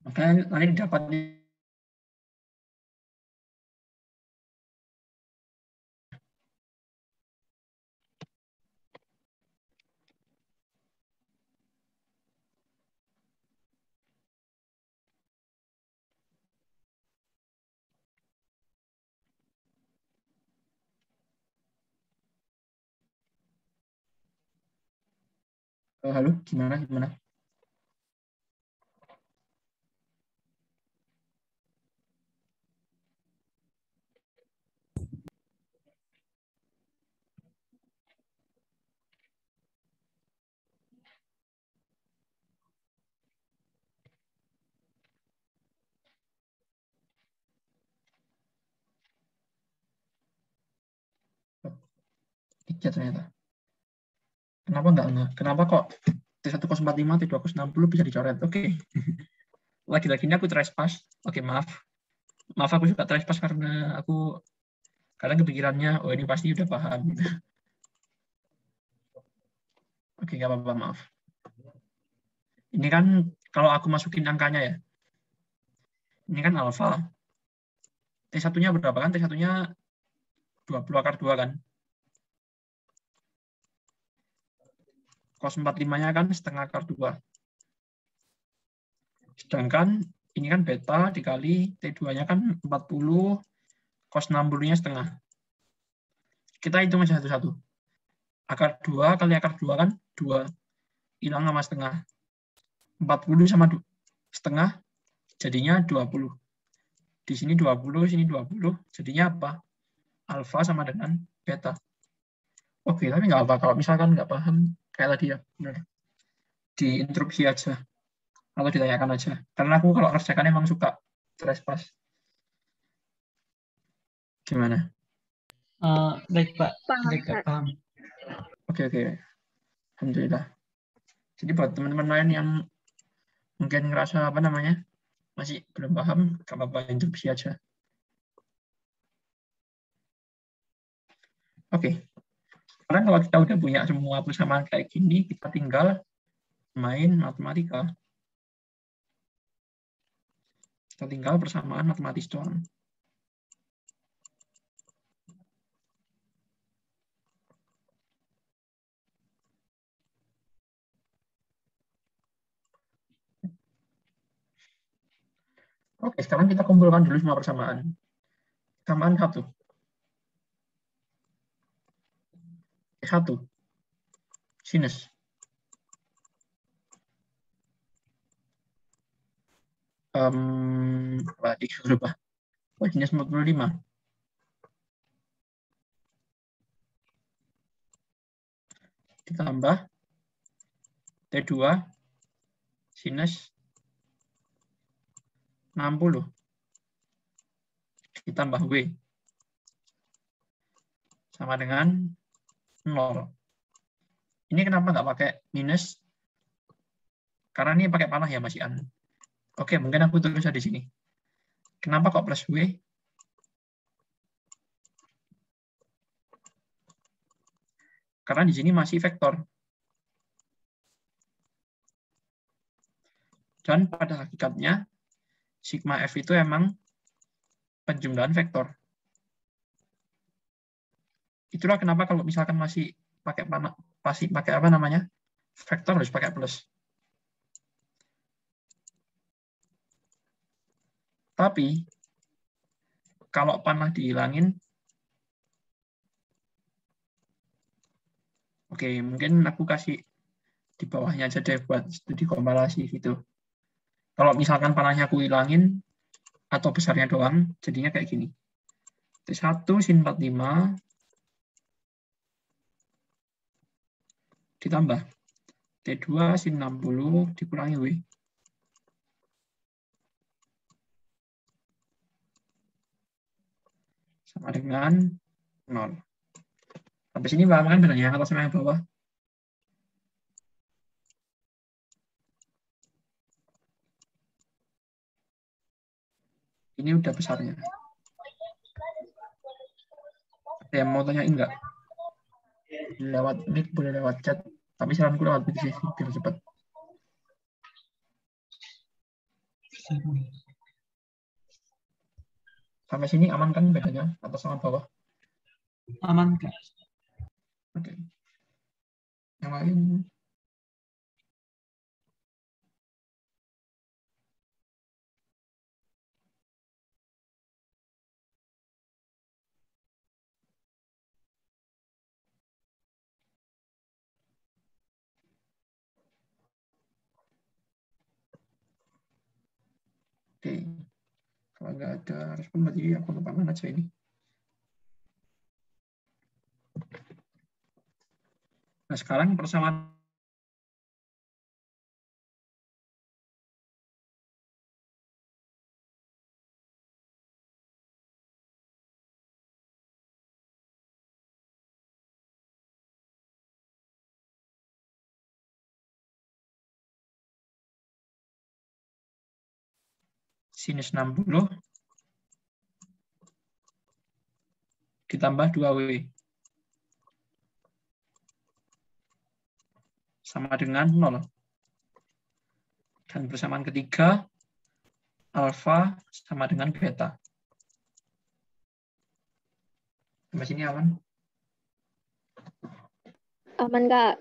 Makanya nanti dapat halo, gimana? Tiga ternyata. Kenapa enggak? Kenapa kok T1 cos 45, T2 cos 60 bisa dicoret? Oke. Lagi-lagi ini aku trespass. Oke, maaf. Maaf aku suka trespass karena aku kadang kepikirannya, oh ini pasti udah paham. Oke, nggak apa-apa, maaf. Ini kan kalau aku masukin angkanya ya. Ini kan alfa. T1-nya berapa kan? T1-nya 20 akar 2 kan? Cos 45-nya kan setengah akar 2. Sedangkan ini kan beta dikali T2-nya kan 40, cos 60-nya setengah. Kita hitung aja satu-satu. Akar 2 kali akar 2 kan 2. Hilang sama setengah. 40 sama setengah jadinya 20. Di sini 20, sini 20. Jadinya apa? Alfa sama dengan beta. Oke, tapi nggak apa. Kalau misalkan nggak paham, kayak tadi ya, benar. Diinterupsi aja. Atau ditanyakan aja. Karena aku kalau kerjakan emang suka trespass. Gimana? Baik Pak, Paham, baik Kak, Kak. paham. Oke. Alhamdulillah. Jadi buat teman-teman lain yang mungkin ngerasa apa namanya masih belum paham, nggak apa-apa, interupsi aja. Oke. Sekarang kalau kita udah punya semua persamaan kayak gini, kita tinggal main matematika. Kita tinggal persamaan matematis doang. Oke, sekarang kita kumpulkan dulu semua persamaan. Persamaan 1. 1. Sinus. Berapa? Sinus 45. Ditambah T2 sinus 60. Ditambah W. Sama dengan 0. Ini kenapa nggak pakai minus? Karena ini pakai panah ya, Mas Ian. Oke, mungkin aku tulis di sini. Kenapa kok plus W? Karena di sini masih vektor. Dan pada hakikatnya, sigma F itu emang penjumlahan vektor. Itulah kenapa kalau misalkan masih pakai panah, pasti pakai apa namanya? Vektor harus pakai plus. Tapi kalau panah dihilangin, oke, mungkin aku kasih di bawahnya aja deh buat studi kompilasi gitu. Kalau misalkan panahnya aku hilangin atau besarnya doang, jadinya kayak gini. T1 sin 45 ditambah T2 sin 60 dikurangi W. Sama dengan 0. Sampai sini paham kan bedanya atas sama yang bawah? Ini udah besarnya. Ada yang mau tanyain nggak? Lewat mic, boleh lewat chat. Tapi saranku lewat mic sih, biar cepat. Sampai sini aman kan bedanya atas sama bawah? Aman Kak. Oke. Yang lain? Oke. Kalau nggak ada respon, berarti aku lupakan aja ini. Nah, sekarang persamaan sinus 60 ditambah 2W sama dengan 0. Dan persamaan ketiga, alfa sama dengan beta. Sampai sini aman? Aman, Kak.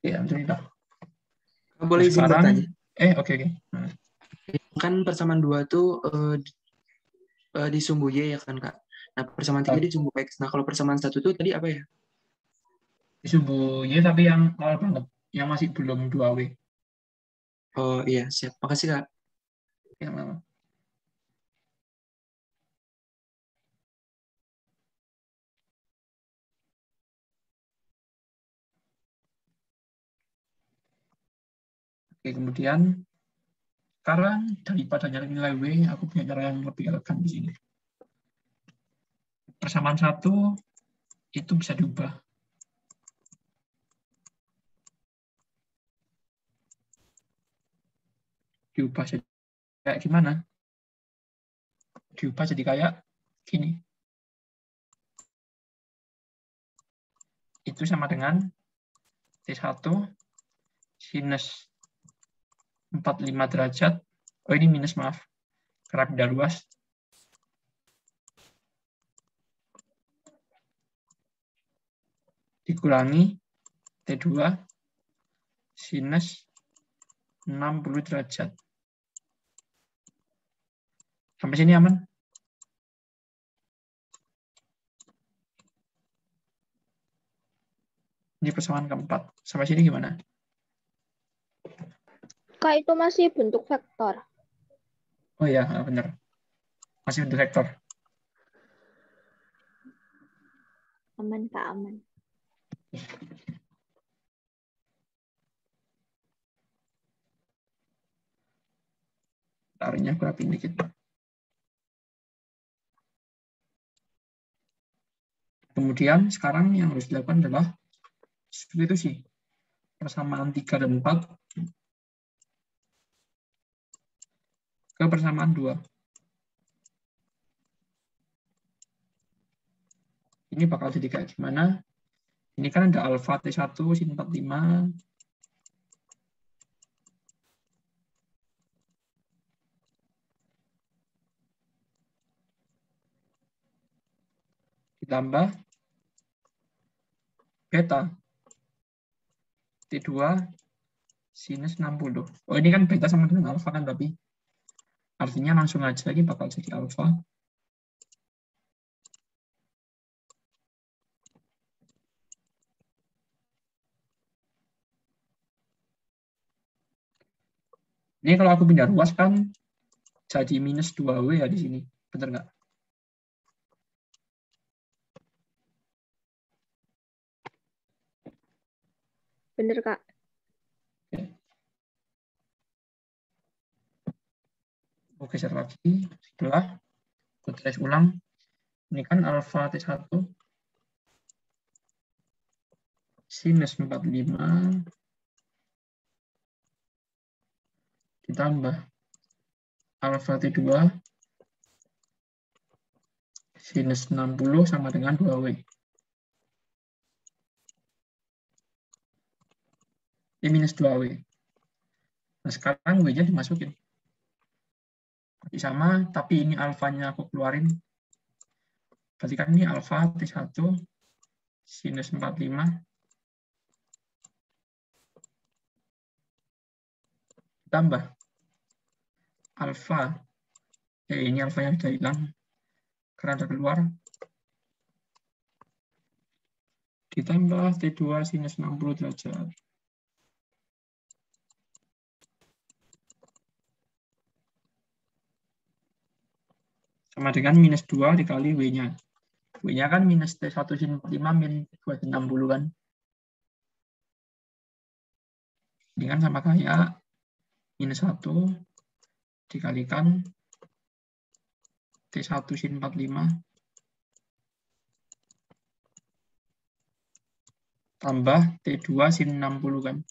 Ya, alhamdulillah. Boleh izin Sekarang, bertanya? oke. Kan persamaan 2 tuh di sumbu Y ya kan Kak? Nah persamaan 3 di sumbu X. Nah kalau persamaan 1 tuh tadi apa ya? Di sumbu Y tapi yang awal banget, yang masih belum 2W. Oh iya siap, makasih Kak. Ya, Oke, kemudian sekarang daripada nyari nilai W, aku punya cara yang lebih elegan di sini. Persamaan 1 itu bisa diubah. Diubah jadi kayak gimana? Diubah jadi kayak gini. Itu sama dengan T1 sinus 45 derajat. Oh, ini minus, maaf. Karena beda luas. Dikurangi T2 sinus 60 derajat. Sampai sini aman? Ini persamaan keempat. Sampai sini gimana? Kak, itu masih bentuk vektor. Oh ya, benar. Masih bentuk vektor. Aman, Kak, aman. Taruhnya aku rapiin dikit. Kemudian sekarang yang harus dilakukan adalah substitusi. Persamaan 3 dan 4 ke persamaan 2. Ini bakal jadi kayak gimana? Ini kan ada alfa T1 sin 45. Ditambah beta T2 sinus 60. Oh, ini kan beta sama dengan alfa kan, tapi artinya langsung aja ini bakal jadi alfa. Ini kalau aku pindah ruas kan jadi minus 2W ya di sini. Benar nggak? Bener, Kak. Oke, geser lagi. Setelah aku tulis ulang. Ini kan alfa T1 sinus 45 ditambah alfa T2 sinus 60 sama dengan 2W. Ini minus 2W. Nah, sekarang W-nya dimasukin. Sama, tapi ini alfanya aku keluarin. Berarti kan ini alfa T1 sinus 45 tambah alfa. Ini alfanya sudah hilang karena ada keluar. Ditambah T2 sinus 60 derajat. Sama dengan minus 2 dikali W-nya. W-nya kan minus T1 sin 45 min 2 sin 60 kan. Ini kan sama kayak minus 1 dikalikan T1 sin 45 tambah T2 sin 60 kan.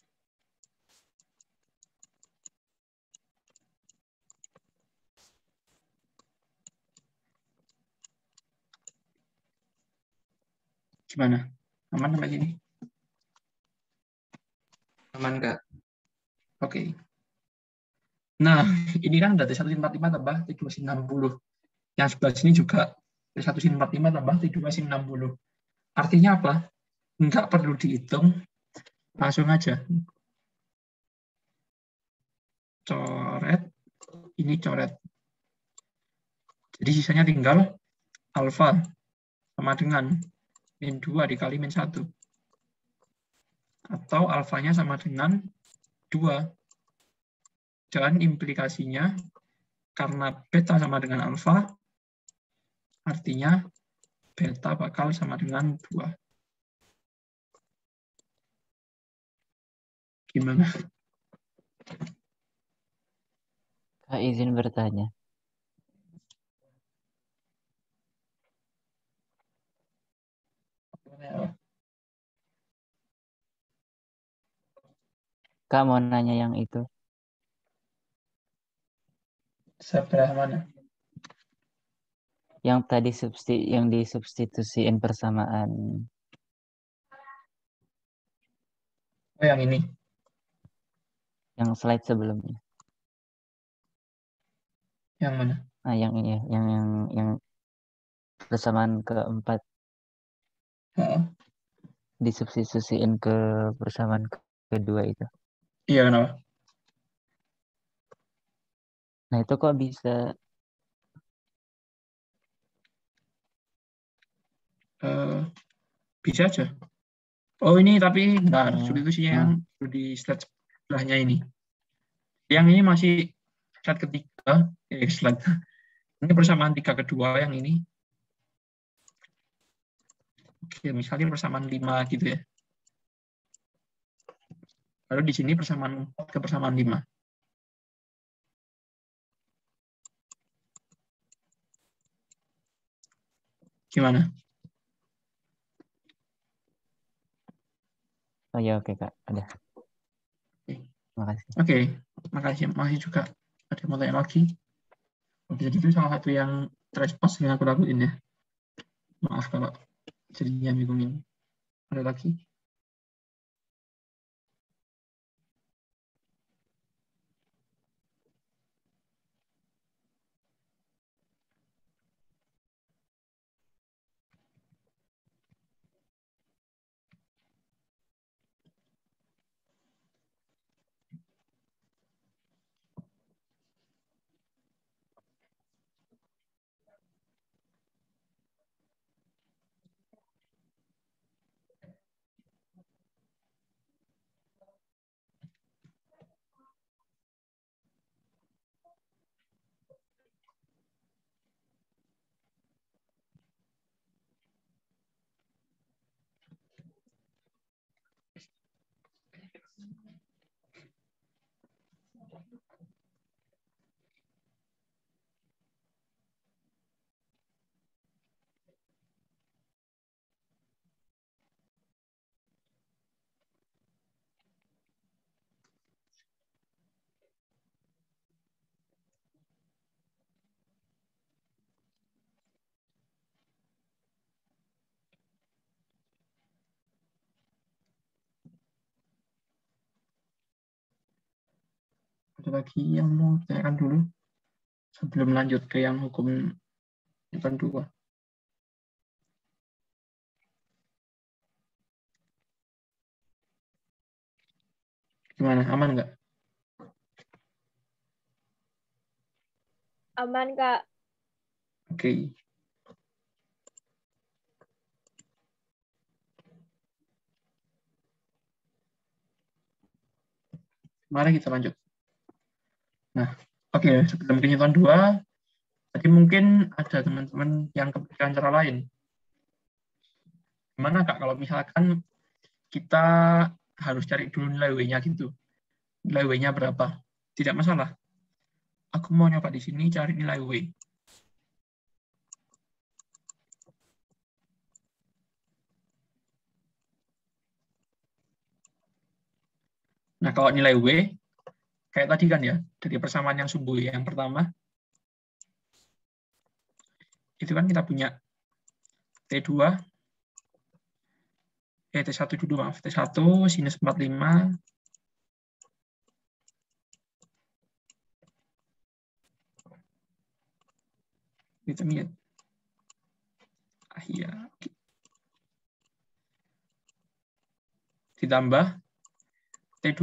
Gimana? Aman sampai sini? Aman, Kak. Oke. Nah, ini kan ada T1 sin 45 tambah T2 sin 60. Yang sebelah sini juga T1 sin 45 tambah T2 sin 60. Artinya apa? Enggak perlu dihitung. Langsung aja. Coret. Ini coret. Jadi sisanya tinggal alfa sama dengan min 2 dikali min 1. Atau alfanya sama dengan 2. Dan implikasinya, karena beta sama dengan alfa, artinya beta bakal sama dengan 2. Gimana? Izin bertanya. Kak mau nanya yang itu. Sebelah mana? Yang tadi yang disubstitusiin persamaan. Oh, yang ini. Yang slide sebelumnya. Yang mana? Nah, yang ini, yang persamaan keempat. Disubstitusiin ke persamaan kedua itu. Iya, kenapa? Nah, itu kok bisa bisa aja. Oh, ini tapi bentar, substitusinya yang di slide sebelahnya ini. Yang ini masih slide ketiga, slide. Ini persamaan 3 kedua yang ini. Oke, misalnya persamaan 5 gitu ya. Lalu di sini persamaan 4 ke persamaan 5. Gimana? Oh ya, oke Kak, ada. Makasih. Oke, makasih juga. Ada yang mau tanya lagi? Jadi itu salah satu yang transpose yang aku lakuin ya. Maaf kalau jadinya bingungin. Ada lagi? Ada lagi yang mau tanyakan dulu sebelum lanjut ke yang hukum Newton 2. Gimana? Aman nggak? Aman, Kak. Oke. Mari kita lanjut. Nah, oke, sebelum ke Newton 2, tadi mungkin ada teman-teman yang kepikiran cara lain. Gimana Kak kalau misalkan kita harus cari dulu nilai W-nya gitu. Nilai W-nya berapa? Tidak masalah. Aku mau nyoba di sini cari nilai W. Nah, kalau nilai W, kayak tadi kan ya, dari persamaan yang sumbu yang pertama, itu kan kita punya T2, T1 dulu, maaf, T1 sinus 45, determinate. Iya. Ditambah T2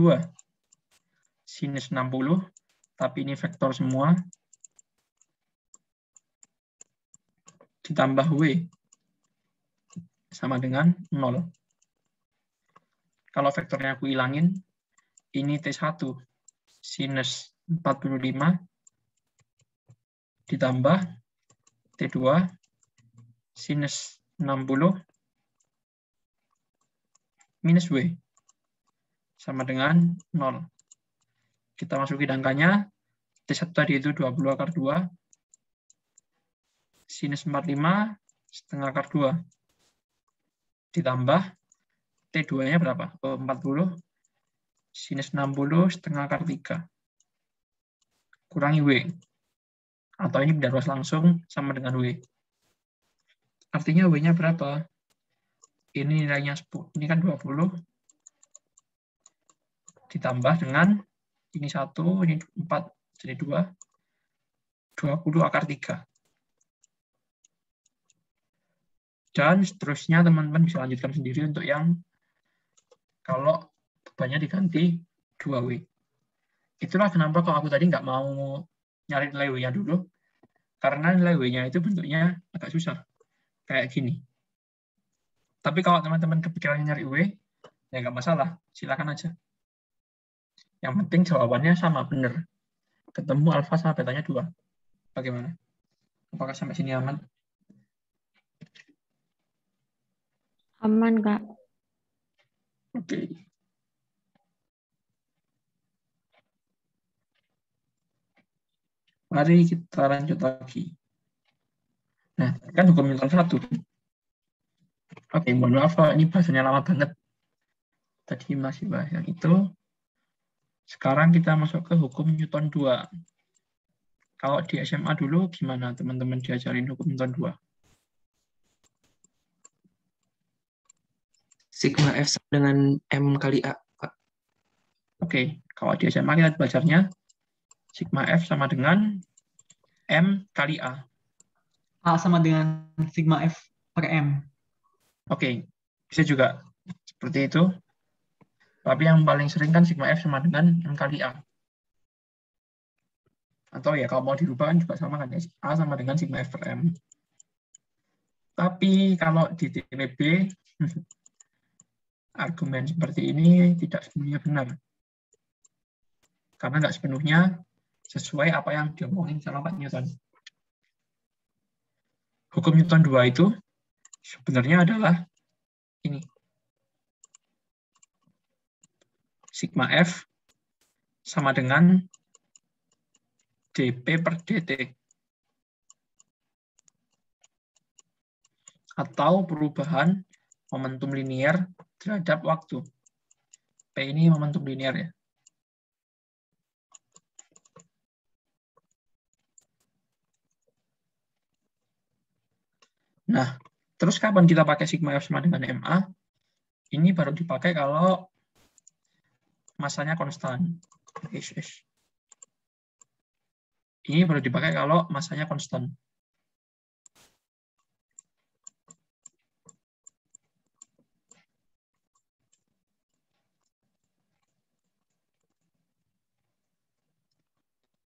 sinus 60, tapi ini vektor semua, ditambah W sama dengan 0. Kalau vektornya aku hilangin, ini T1 sinus 45 ditambah T2 sinus 60 minus W sama dengan 0. Kita masukin angkanya, T1 tadi itu 20 akar 2, sinus 45 setengah akar 2. Ditambah T2-nya berapa? 40 sinus 60 setengah akar 3. Kurangi W. Atau ini benda ruas langsung sama dengan W. Artinya W-nya berapa? Ini nilainya 10. Ini kan 20. Ditambah dengan ini 1, ini 4, jadi 2. 20 akar 3. Dan seterusnya teman-teman bisa lanjutkan sendiri untuk yang kalau bebannya diganti 2W. Itulah kenapa kalau aku tadi nggak mau nyari nilai W-nya dulu, karena nilai W-nya itu bentuknya agak susah. Kayak gini. Tapi kalau teman-teman kepikiran nyari W, ya nggak masalah. Silakan aja. Yang penting jawabannya sama, benar. Ketemu alfa sama betanya 2. Bagaimana? Apakah sampai sini aman? Aman, Kak. Oke. Mari kita lanjut lagi. Nah, kan hukum Newton 1. Oke, mohon maaf kalau ini bahasanya lama banget. Tadi masih bahas yang itu. Sekarang kita masuk ke hukum Newton 2. Kalau di SMA dulu gimana teman-teman diajarin hukum Newton 2? Sigma F sama dengan M kali A, Pak. Oke, kalau di SMA kita belajarnya sigma F sama dengan M kali A. A sama dengan sigma F per M. Oke, bisa juga seperti itu. Tapi yang paling sering kan sigma F sama dengan M kali A. Atau ya kalau mau dirubah kan juga sama kan ya. A sama dengan sigma F per M. Tapi kalau di TLB, argumen seperti ini tidak sepenuhnya benar. Karena nggak sepenuhnya sesuai apa yang diomongin sama Pak Newton. Hukum Newton 2 itu sebenarnya adalah ini. Sigma F sama dengan dP per dt. Atau perubahan momentum linier terhadap waktu. P ini momentum linier ya. Nah, terus kapan kita pakai sigma F sama dengan MA? Ini baru dipakai kalau masanya konstan. Ini baru dipakai kalau masanya konstan.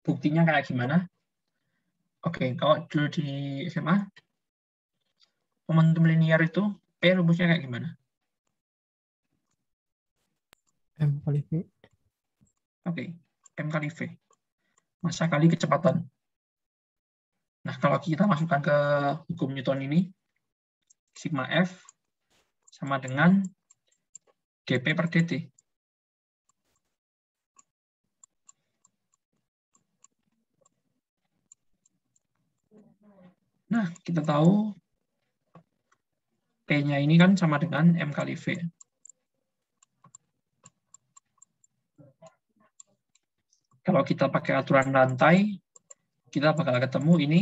Buktinya kayak gimana? Oke, kalau dulu di SMA, momentum linier itu P rumusnya kayak gimana? M kali V. Oke, M kali V. Massa kali kecepatan. Nah, kalau kita masukkan ke hukum Newton ini, sigma F sama dengan dP per dt. Nah, kita tahu P-nya ini kan sama dengan M kali V. Kalau kita pakai aturan rantai, kita bakal ketemu ini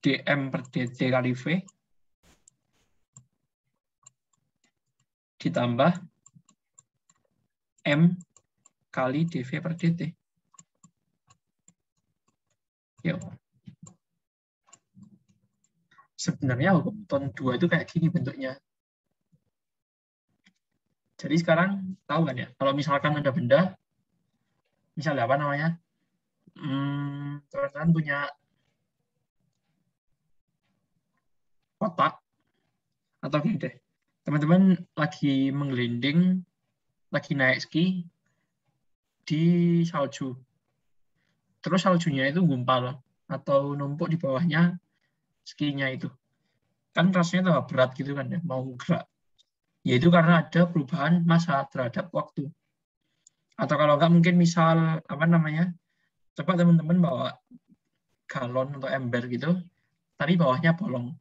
dm per dt kali V ditambah M kali dV per dt. Yuk. Sebenarnya hukum Newton 2 itu kayak gini bentuknya. Jadi sekarang tahu kan ya, kalau misalkan ada benda, misalnya apa namanya, teman-teman punya kotak, atau gini deh, teman-teman lagi menggelinding, lagi naik ski di salju. Terus saljunya itu gumpal, atau numpuk di bawahnya skinya itu. Kan rasanya tambah berat gitu kan ya, mau gerak. Yaitu karena ada perubahan massa terhadap waktu. Atau kalau enggak mungkin misal apa namanya? Coba teman-teman bawa galon atau ember gitu, tapi bawahnya bolong.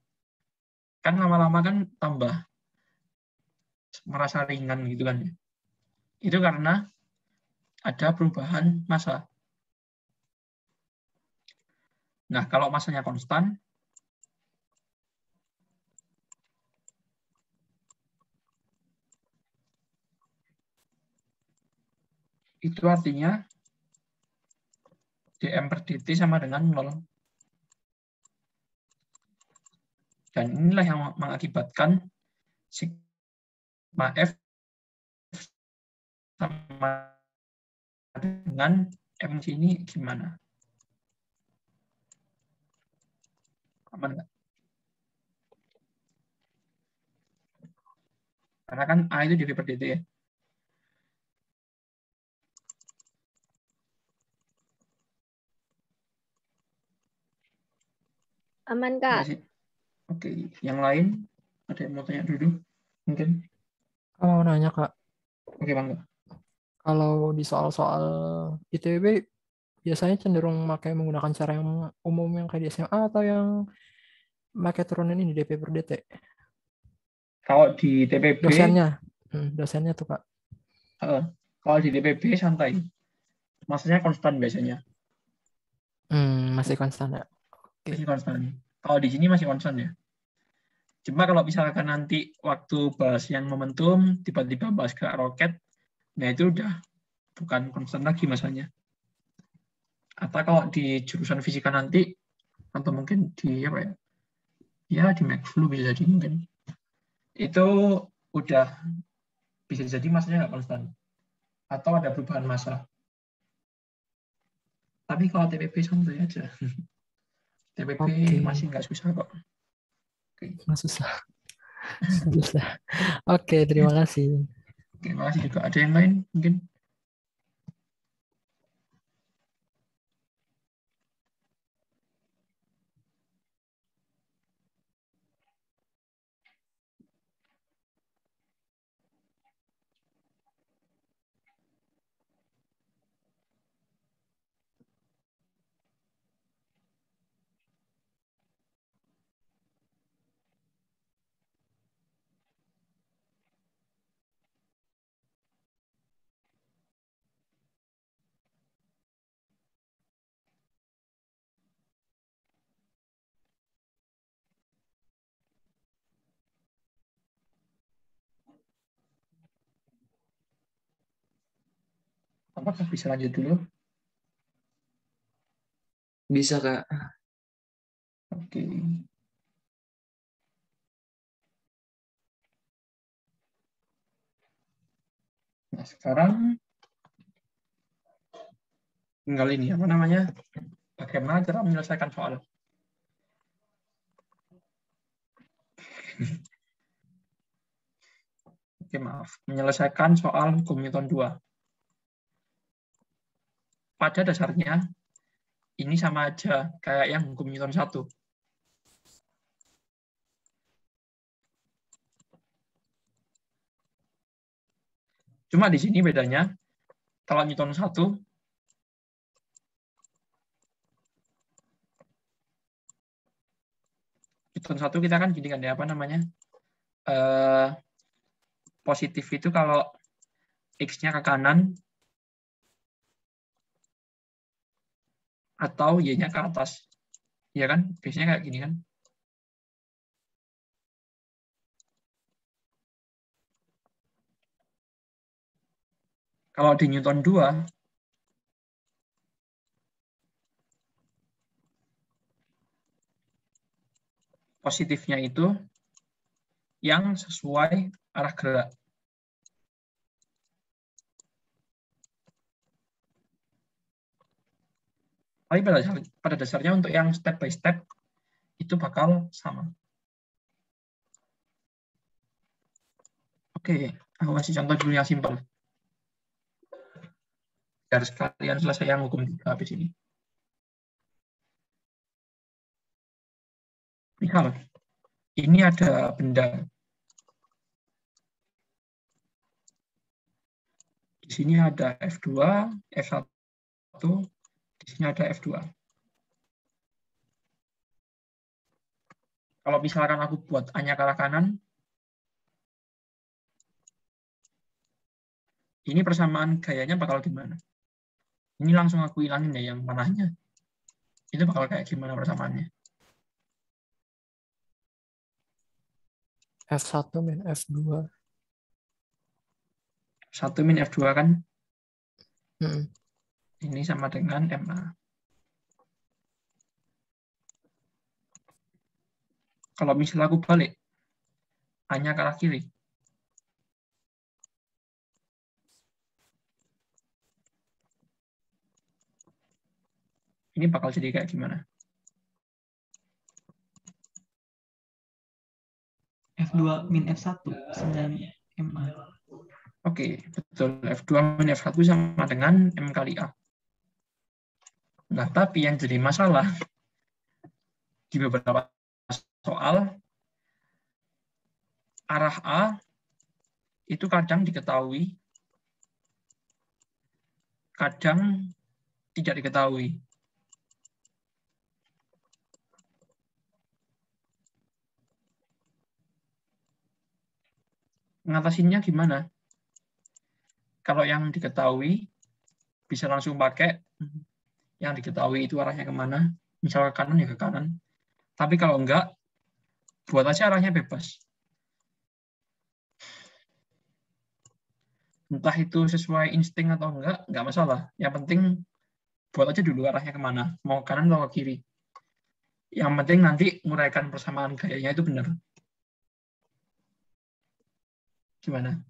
Kan lama-lama kan tambah merasa ringan gitu kan. Itu karena ada perubahan massa. Nah, kalau massanya konstan, itu artinya dm per dt sama dengan 0. Dan inilah yang mengakibatkan sigma F sama dengan M sini gimana? Aman nggak? Karena kan A itu dv per dt ya. Aman, Kak. Ya, oke, yang lain ada yang mau tanya dulu? Mungkin? Mau nanya, Kak. Oke, Bang. Kalau di soal-soal ITB, biasanya cenderung menggunakan cara yang umum yang kayak di SMA atau yang pakai turunan ini dp per dt? Kalau di TPB, dosennya tuh, Kak. Kalau di TPB santai. Maksudnya konstan biasanya. Masih konstan ya? Okay. Masih konstan. Kalau di sini masih konstan ya. Cuma kalau misalkan nanti waktu bahas yang momentum, tiba-tiba bahas gerak roket, nah itu udah bukan konstan lagi masanya. Atau kalau di jurusan fisika nanti, atau mungkin di apa ya? Ya di McFlu bisa jadi mungkin. Itu udah bisa jadi masanya nggak konstan. Atau ada perubahan massa. Tapi kalau TPB santai aja. TPB masih nggak susah kok. Nggak susah. Susah. Oke, terima kasih. Terima kasih juga. Ada yang lain mungkin? Apakah bisa lanjut dulu? Bisa, Kak. Oke. Nah, sekarang tinggal ini, apa namanya? Bagaimana cara menyelesaikan soal? Oke, maaf. Menyelesaikan soal hukum Newton 2. Pada dasarnya, ini sama aja kayak yang hukum Newton 1. Cuma di sini bedanya, kalau Newton 1, kita kan gini kan ya, apa namanya? Positif itu kalau X-nya ke kanan, atau Y-nya ke atas. Ya kan? Biasanya kayak gini kan? Kalau di Newton 2, positifnya itu yang sesuai arah gerak. Tapi pada dasarnya untuk yang step by step, itu bakal sama. Oke, aku kasih contoh dulu yang simpel. Biar sekalian selesai yang hukum 3 habis ini. Misal, ini ada benda. Di sini ada F2, F1, di sini ada F2. Kalau misalkan aku buat A-nya ke arah kanan, ini persamaan gayanya bakal gimana? Ini langsung aku hilangin ya yang mananya. Itu bakal kayak gimana persamaannya? F1 min F2. 1 min F2 kan? Mm. Ini sama dengan MA. Kalau misalnya aku balik, A-nya ke arah kiri. Ini bakal jadi kayak gimana? F2 min F1 sama MA. Oke, betul. F2 min F1 sama dengan M kali A. Nah, tapi yang jadi masalah di beberapa soal, arah A itu kadang diketahui, kadang tidak diketahui. Mengatasinya gimana? Kalau yang diketahui, bisa langsung pakai yang diketahui itu arahnya kemana. Misal ke kanan, ya ke kanan. Tapi kalau enggak, buat aja arahnya bebas. Entah itu sesuai insting atau enggak masalah. Yang penting, buat aja dulu arahnya kemana. Mau ke kanan atau ke kiri. Yang penting nanti nguraikan persamaan gayanya itu benar. Gimana?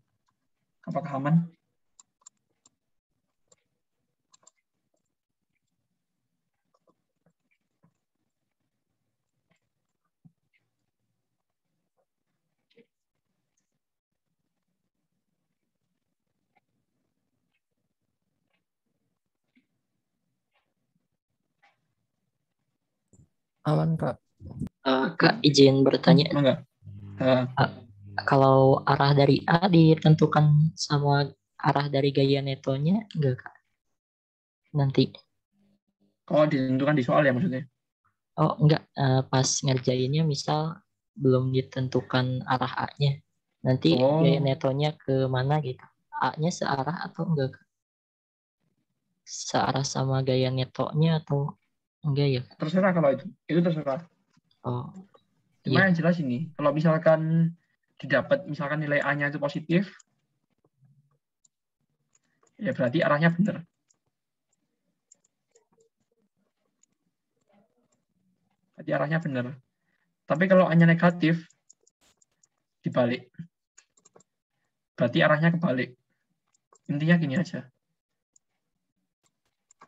Apakah aman? Aman, Kak. Kak, izin bertanya. Enggak. Kalau arah dari A ditentukan sama arah dari gaya netonya, enggak, Kak? Nanti. Oh, ditentukan di soal ya maksudnya? Oh, enggak. Pas ngerjainnya misal belum ditentukan arah A-nya. Nanti gaya netonya ke mana gitu. A-nya searah atau enggak, Kak? Searah sama gaya netonya atau enggak ya? Terserah kalau itu. Itu terserah. Oh. Cuma yang jelas ini, kalau misalkan didapat misalkan nilai A-nya itu positif, ya berarti arahnya benar. Berarti arahnya benar. Tapi kalau A-nya negatif, dibalik. Berarti arahnya kebalik. Intinya gini aja.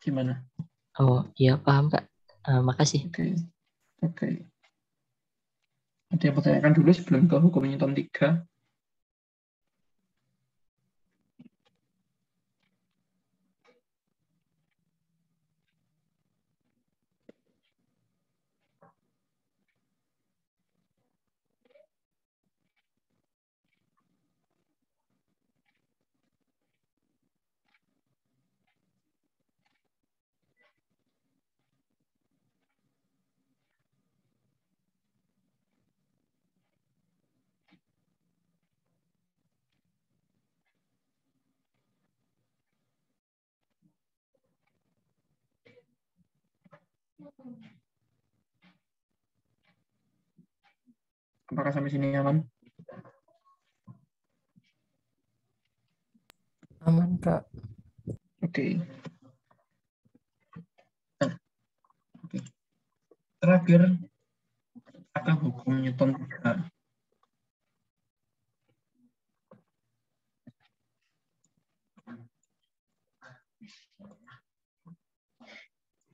Gimana? Oh, iya paham, Kak. Makasih. Oke. Ada yang pertanyakan dulu sebelum ke hukum Newton 3? Apakah sampai sini aman? Aman, Kak. Oke. Terakhir, ada hukum Newton 3.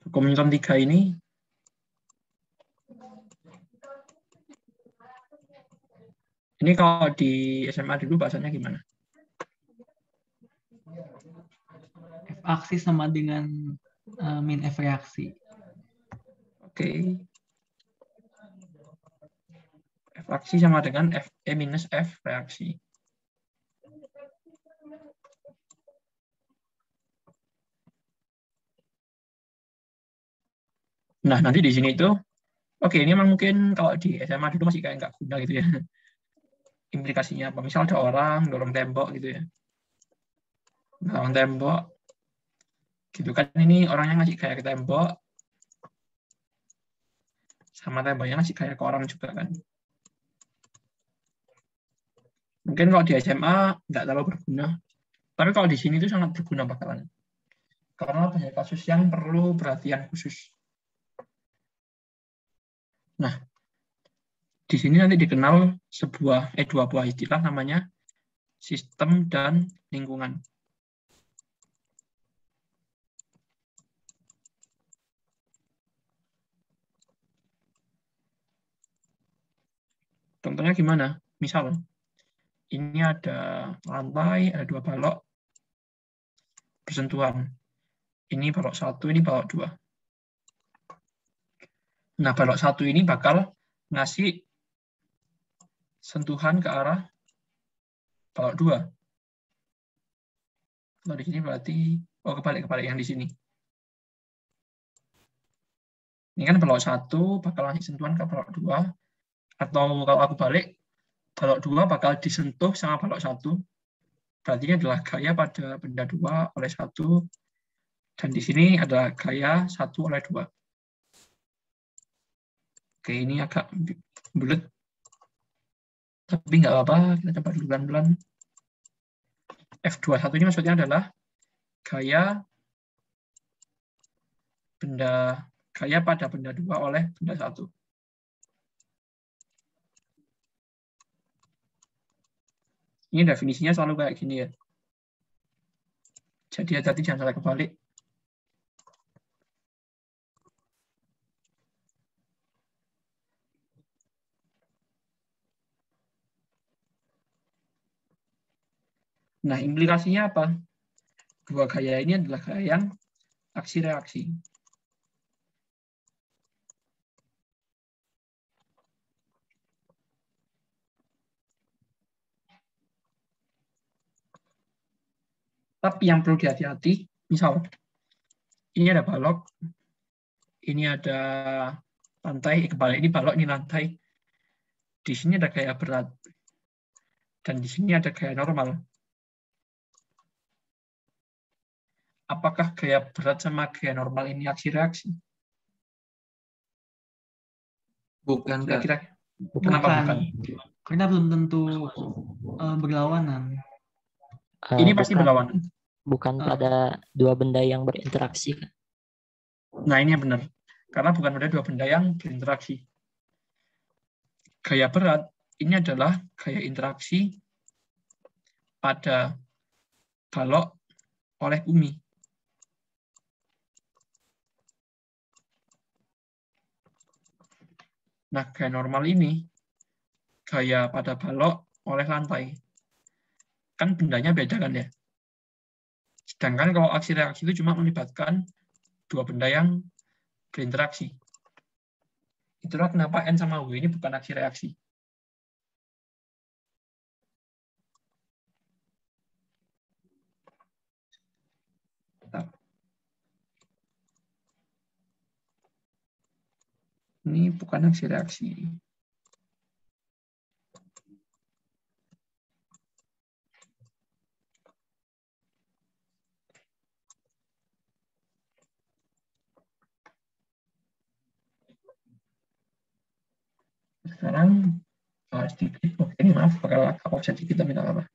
Hukum Newton 3 ini kalau di SMA dulu bahasanya gimana? F aksi sama dengan min F reaksi. Oke. F aksi sama dengan F minus F reaksi. Nah, nanti di sini itu, oke, ini memang mungkin kalau di SMA dulu masih kayak nggak guna gitu ya. Implikasinya apa? Misal ada orang dorong tembok gitu ya. Dorong tembok, gitu kan. Ini orangnya ngasih kayak ke tembok, sama temboknya ngasih kayak ke orang juga kan. Mungkin kalau di SMA nggak terlalu berguna, tapi kalau di sini itu sangat berguna bakalan. Karena banyak kasus yang perlu perhatian khusus. Nah, di sini nanti dikenal dua buah istilah namanya sistem dan lingkungan. Contohnya gimana? Misal, ini ada lantai, ada dua balok bersentuhan. Ini balok 1, ini balok 2. Nah, balok 1 ini bakal ngasih sentuhan ke arah balok 2. Kalau di sini berarti, kebalik yang di sini. Ini kan balok 1 bakal ngasih sentuhan ke balok 2. Atau kalau aku balik, balok 2 bakal disentuh sama balok 1. Berarti ini adalah gaya pada benda 2 oleh 1. Dan di sini adalah gaya 1 oleh 2. Oke, ini agak bulat. Tapi nggak apa-apa, kita coba dulu pelan-pelan. F21 ini maksudnya adalah gaya pada benda 2 oleh benda 1. Ini definisinya selalu kayak gini ya. Jadi hati-hati jangan salah kebalik. Nah, implikasinya apa? Dua gaya ini adalah gaya yang aksi-reaksi. Tapi yang perlu dihati-hati, misal, ini ada balok, ini ada lantai, kebalik, ini balok, ini lantai. Di sini ada gaya berat. Dan di sini ada gaya normal. Apakah gaya berat sama gaya normal ini aksi-reaksi? Bukan, Kak. Kira-kira kenapa bukan? Karena belum tentu berlawanan. Ini pasti berlawanan. Bukan pada dua benda yang berinteraksi. Nah, ini yang benar. Karena bukan pada dua benda yang berinteraksi. Gaya berat ini adalah gaya interaksi pada balok oleh bumi. Nah, gaya normal ini gaya pada balok oleh lantai. Kan bendanya beda kan ya? Sedangkan kalau aksi reaksi itu cuma melibatkan dua benda yang berinteraksi. Itulah kenapa N sama W ini bukan aksi reaksi. Ini bukan aksi reaksi. Sekarang bahas sedikit. Ini maaf, bakal absen sedikit, minta apa.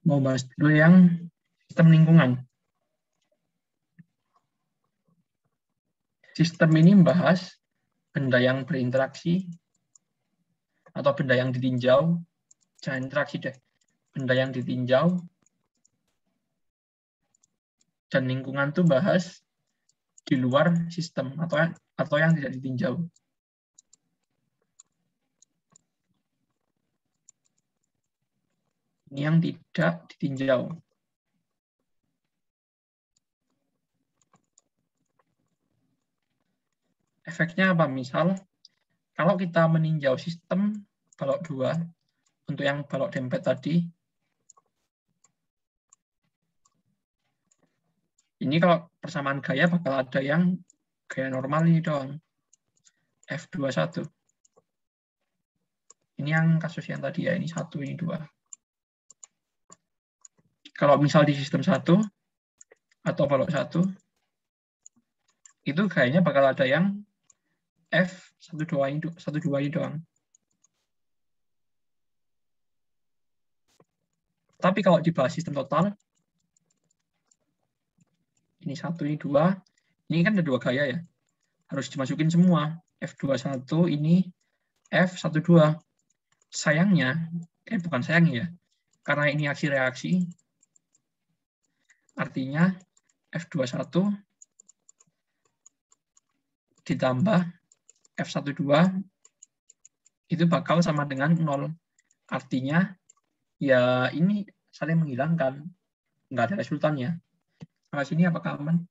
Mau bahas dulu yang sistem lingkungan. Sistem ini membahas benda yang berinteraksi atau benda yang ditinjau. Jangan interaksi deh. Benda yang ditinjau. Dan lingkungan itu bahas di luar sistem atau yang tidak ditinjau. Ini yang tidak ditinjau. Efeknya apa? Misal, kalau kita meninjau sistem balok 2, untuk yang balok dempet tadi, ini kalau persamaan gaya bakal ada yang gaya normal ini dong. F21. Ini yang kasus yang tadi ya, ini 1, ini 2. Kalau misal di sistem 1 atau balok 1, itu gayanya bakal ada yang F12 ini doang. Tapi kalau dibahas sistem total, ini 1, ini 2, ini kan ada 2 gaya ya. Harus dimasukin semua. F21 ini F12. Sayangnya, bukan sayangnya ya, karena ini aksi reaksi, artinya F21 ditambah F12 itu bakal sama dengan 0. Artinya, ya ini saling menghilangkan, nggak ada resultannya. Nah, sini apakah aman?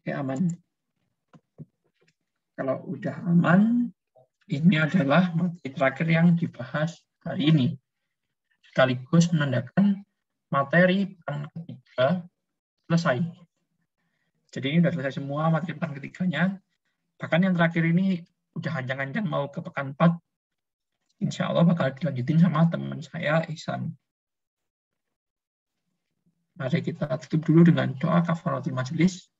Oke, aman. Kalau udah aman, ini adalah materi terakhir yang dibahas hari ini. Sekaligus menandakan materi pekan ketiga selesai. Jadi ini sudah selesai semua materi pekan ketiganya. Bahkan yang terakhir ini udah ancang-ancang mau ke pekan 4. Insya Allah bakal dilanjutin sama teman saya, Ihsan. Mari kita tutup dulu dengan doa kafaratul majelis.